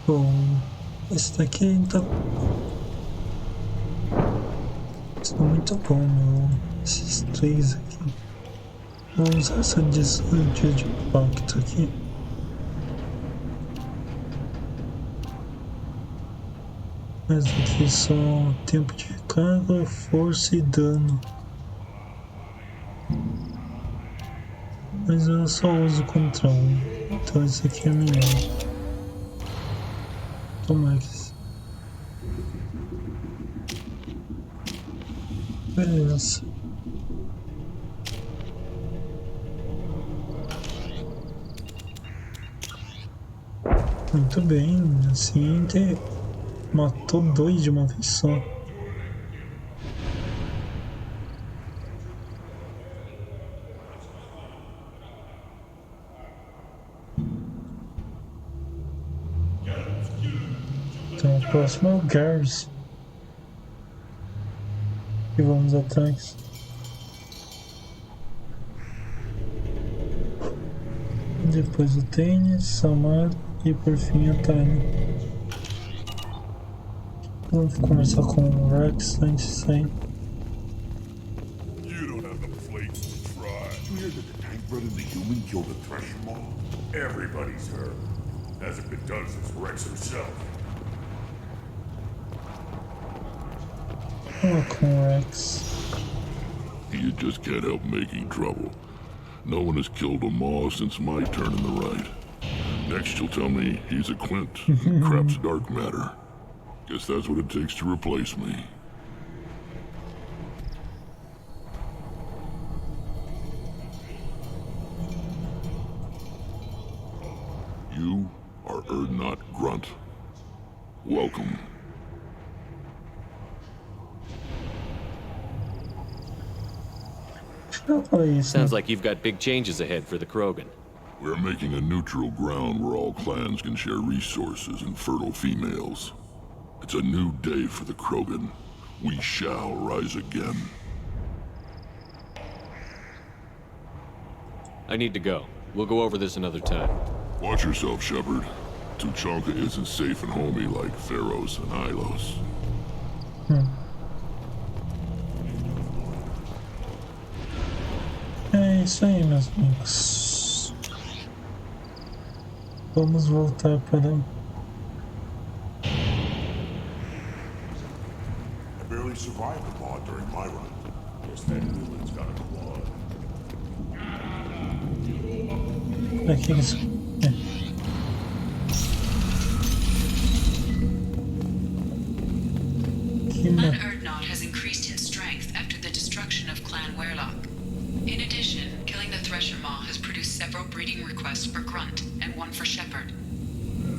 Bom, esse daqui tá. Isso é muito bom, meu. Esses três aqui. Vou usar essa distância de impacto aqui. Mas aqui só tempo de recarga, força e dano. Mas eu só uso contra um. Então esse aqui é melhor. Toma aqui. Beleza. Muito bem, assim matou dois de uma vez só. Então o próximo é o Gars. E vamos atrás. Depois o tênis, Samar e por fim a Tiny. Vamos conversar com o Rex antes de sair. You don't have the plates to try. Did you hear that the tank bred and the human killed a thresher moth? Everybody's heard. Hasn't been done since Rex himself. Fala com o Rex. You just can't help making trouble. No one has killed a maw since my turn in the right. Next you'll tell me he's a Clint and crap's dark matter. Guess that's what it takes to replace me. You are not Grunt. Welcome. Sounds like you've got big changes ahead for the Krogan. We're making a neutral ground where all clans can share resources and fertile females. It's a new day for the Krogan. We shall rise again. I need to go. We'll go over this another time. Watch yourself, Shepard. Tuchanka isn't safe and homey like Theros and Ilos. É isso aí, meus amigos. Vamos voltar para... I barely survived the law during my run. Guess that villain's got a claw. Aqui eles... Clan Urdnot has increased in strength after the destruction of Clan Werlock. In addition, killing the Thresher Maw has produced several breeding requests for Grunt and one for Shepherd.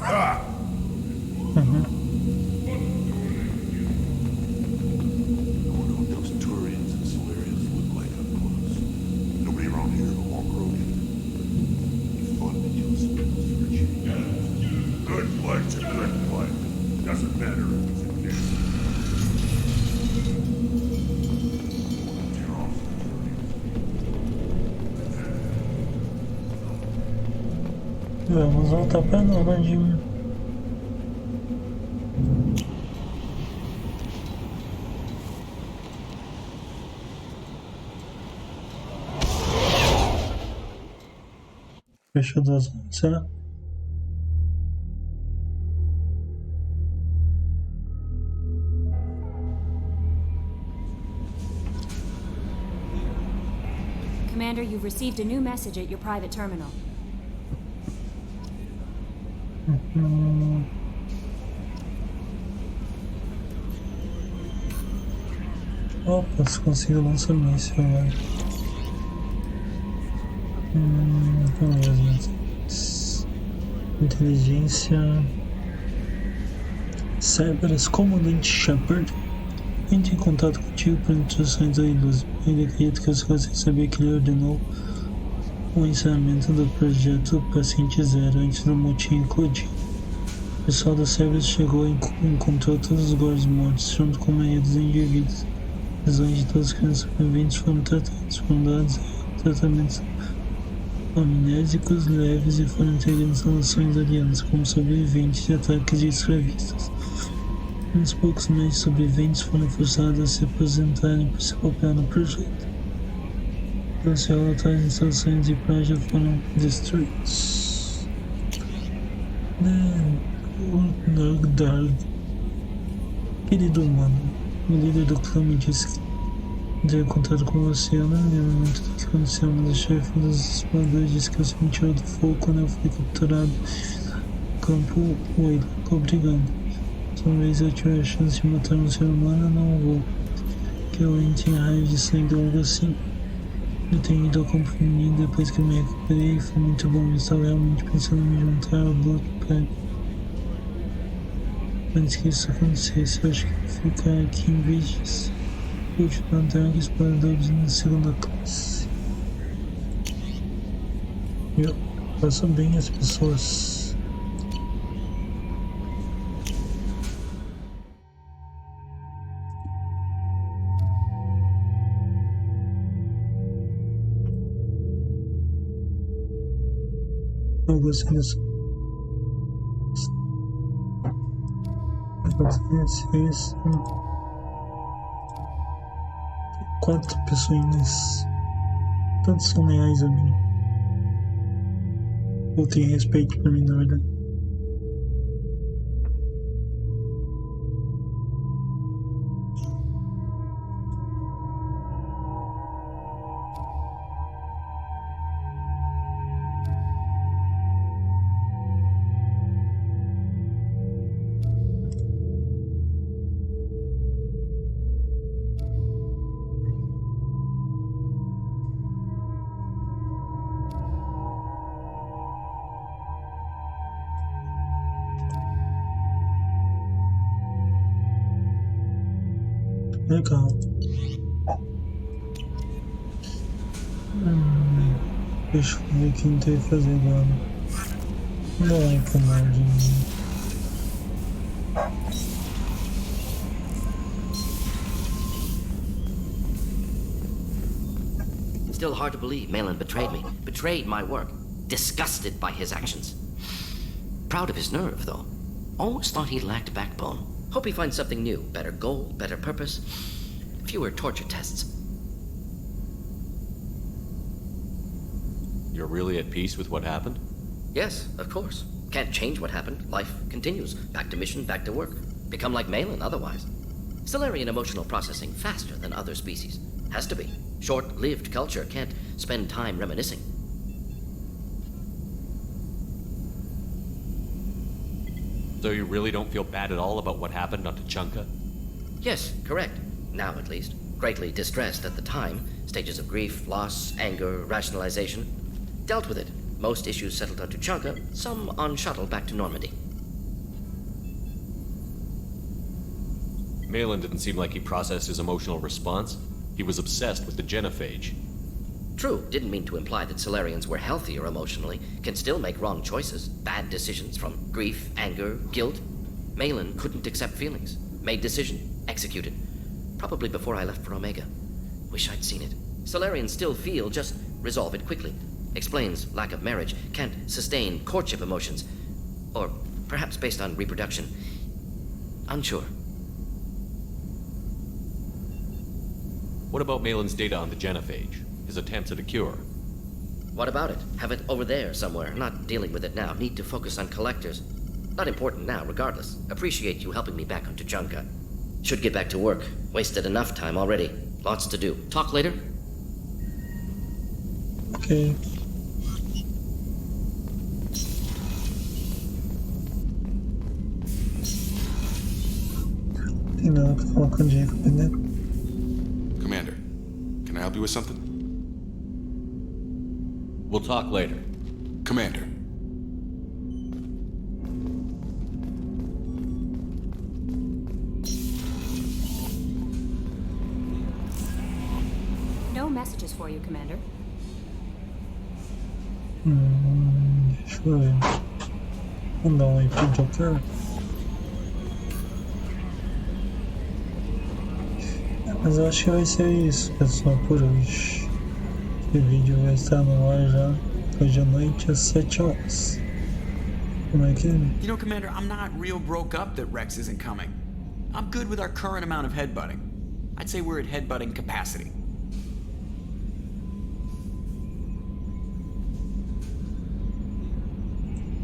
Ah! I wonder what those Turians and Solarians look like up close. Nobody around here but walk Krogan. It'd be fun to kill some of those for a change. Good fight's a good fight. Doesn't matter if it's a kid. Vamos voltar para Mordin. Fechou 2 horas, será? Commander, you've received a new message at your private terminal. Opa, se consigo lançar míssil agora. Vamos ver. Inteligência. Cerberus, comandante Shepherd. Entre em contato contigo por instruções da Iluse. Ele acredita que você consegue saber que ele ordenou o encerramento do projeto Paciente Zero antes do motim eclodir. O pessoal da Cerberus chegou e encontrou todos os guardas mortos, junto com a maioria dos indivíduos. Lesões de todas as crianças sobreviventes foram tratadas, foram dados tratamentos amnésicos leves e foram entregues às nações aliadas como sobreviventes de ataques de escravistas. Uns poucos médicos sobreviventes foram forçados a se aposentarem por seu papel no projeto. Pelos seus relatórios, as instalações de praia foram destruídas. Querido humano, o líder do clã me disse que entrei em contato com você. Eu não lembro muito do que aconteceu, mas o chefe dos exploradores disse que você me tirou do fogo quando eu fui capturado no campo Oilo. Obrigado. Se uma vez eu tiver a chance de matar um ser humano, eu não vou. Que eu entre em raio de sangue ou algo assim. Eu tenho ido ao campo feminino depois que eu me recuperei. Foi muito bom. Eu estava realmente pensando em me juntar ao Bloodpack. Antes que isso acontecesse, eu acho que vou ficar aqui em Vídeos. Continuar Dark Exploradores na segunda classe. Eu faço bem as pessoas. Eu gostei disso. Isso. 4 pessoinhas. Todos são leais a mim. Ou tem respeito por mim, na verdade. Legal. Deixa eu ver o que não tem que fazer agora. Não, Mordin. Still hard to believe Malin betrayed me, betrayed my work. Disgusted by his actions. Proud of his nerve, though. Almost thought he lacked backbone. Hope he finds something new. Better goal, better purpose. Fewer torture tests. You're really at peace with what happened? Yes, of course. Can't change what happened. Life continues. Back to mission, back to work. Become like Malin otherwise. Solarian emotional processing faster than other species. Has to be. Short-lived culture can't spend time reminiscing. So you really don't feel bad at all about what happened on Tuchanka? Yes, correct. Now at least. Greatly distressed at the time. Stages of grief, loss, anger, rationalization. Dealt with it. Most issues settled on Tuchanka, some on shuttle back to Normandy. Malin didn't seem like he processed his emotional response. He was obsessed with the genophage. True, didn't mean to imply that Solarians were healthier emotionally, can still make wrong choices, bad decisions from grief, anger, guilt. Malin couldn't accept feelings. Made decision, executed. Probably before I left for Omega. Wish I'd seen it. Solarians still feel, just resolve it quickly. Explains lack of marriage, can't sustain courtship emotions. Or perhaps based on reproduction. Unsure. What about Malin's data on the genophage? His attempts at a cure? What about it? Have it over there somewhere. Not dealing with it now. Need to focus on collectors. Not important now, regardless. Appreciate you helping me back on Tuchanka. Should get back to work. Wasted enough time already. Lots to do. Talk later? Ok. Tem nada pra falar com o Diego, né? Commander, can I help you with something? We'll talk later. Commander. No messages for you, Commander. Deixa eu ver. Vamos dar um oi pro Joker. Mas eu acho que vai ser isso, pessoal, por hoje. Esse vídeo vai estar no ar já hoje à noite às 7 horas. Como é que é? You know, Commander, I'm not real broke up that Rex isn't coming. I'm good with our current amount of headbutting. I'd say we're at headbutting capacity.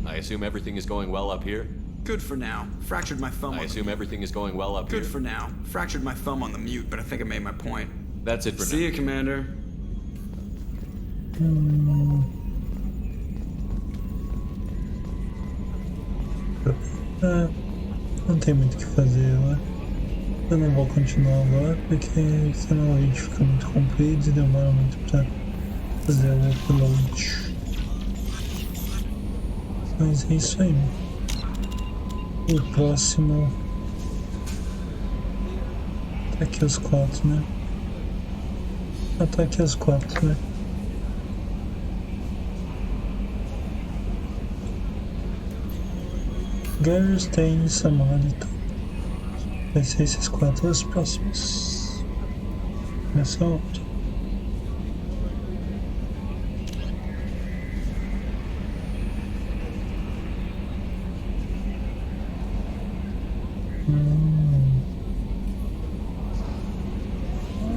I assume everything is going well up here? Good for now. Fractured my thumb. I assume everything is going well up here? Good for now. Fractured my thumb on the mute, but I think I made my point. That's it for now. See you, Commander. Não tem muito o que fazer lá. Eu não vou continuar agora porque senão o vídeo fica muito comprido e demora muito pra fazer o upload. Mas é isso aí. O próximo. Tá aqui os 4, né? Ah, tá aqui os 4, né? Garrus, tem Samarita. Vai ser esses 4 os próximos. Nessa outra.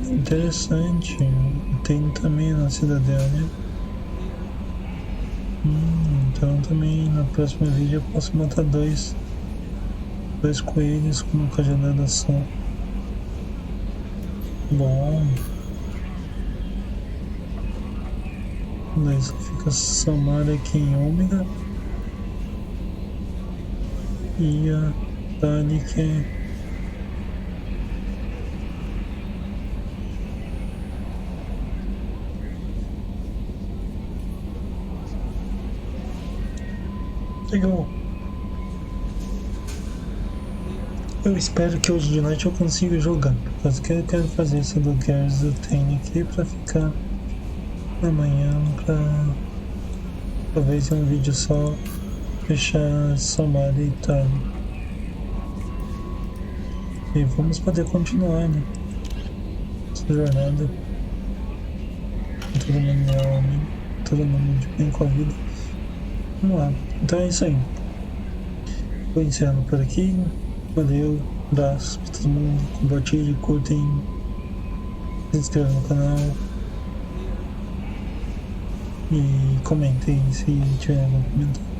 Interessante. Tem também na Cidadela, né? Então também no próximo vídeo eu posso matar dois coelhos com uma cajadada só. Bom. Daí só fica Samara aqui em Ômega. E a Dani que é... Legal. Eu espero que hoje de noite eu consiga jogar. Por causa que eu quero fazer essa do Garrus eu tenho aqui pra ficar amanhã pra talvez em um vídeo só fechar Samara e tal. E vamos poder continuar, né? Essa jornada. Todo mundo é homem, todo mundo de bem com a vida. Vamos lá. Então é isso aí. Vou encerrando por aqui. Valeu, abraço pra todo mundo. Compartilhem, curtem, se inscrevam no canal e comentem se tiver algum comentário.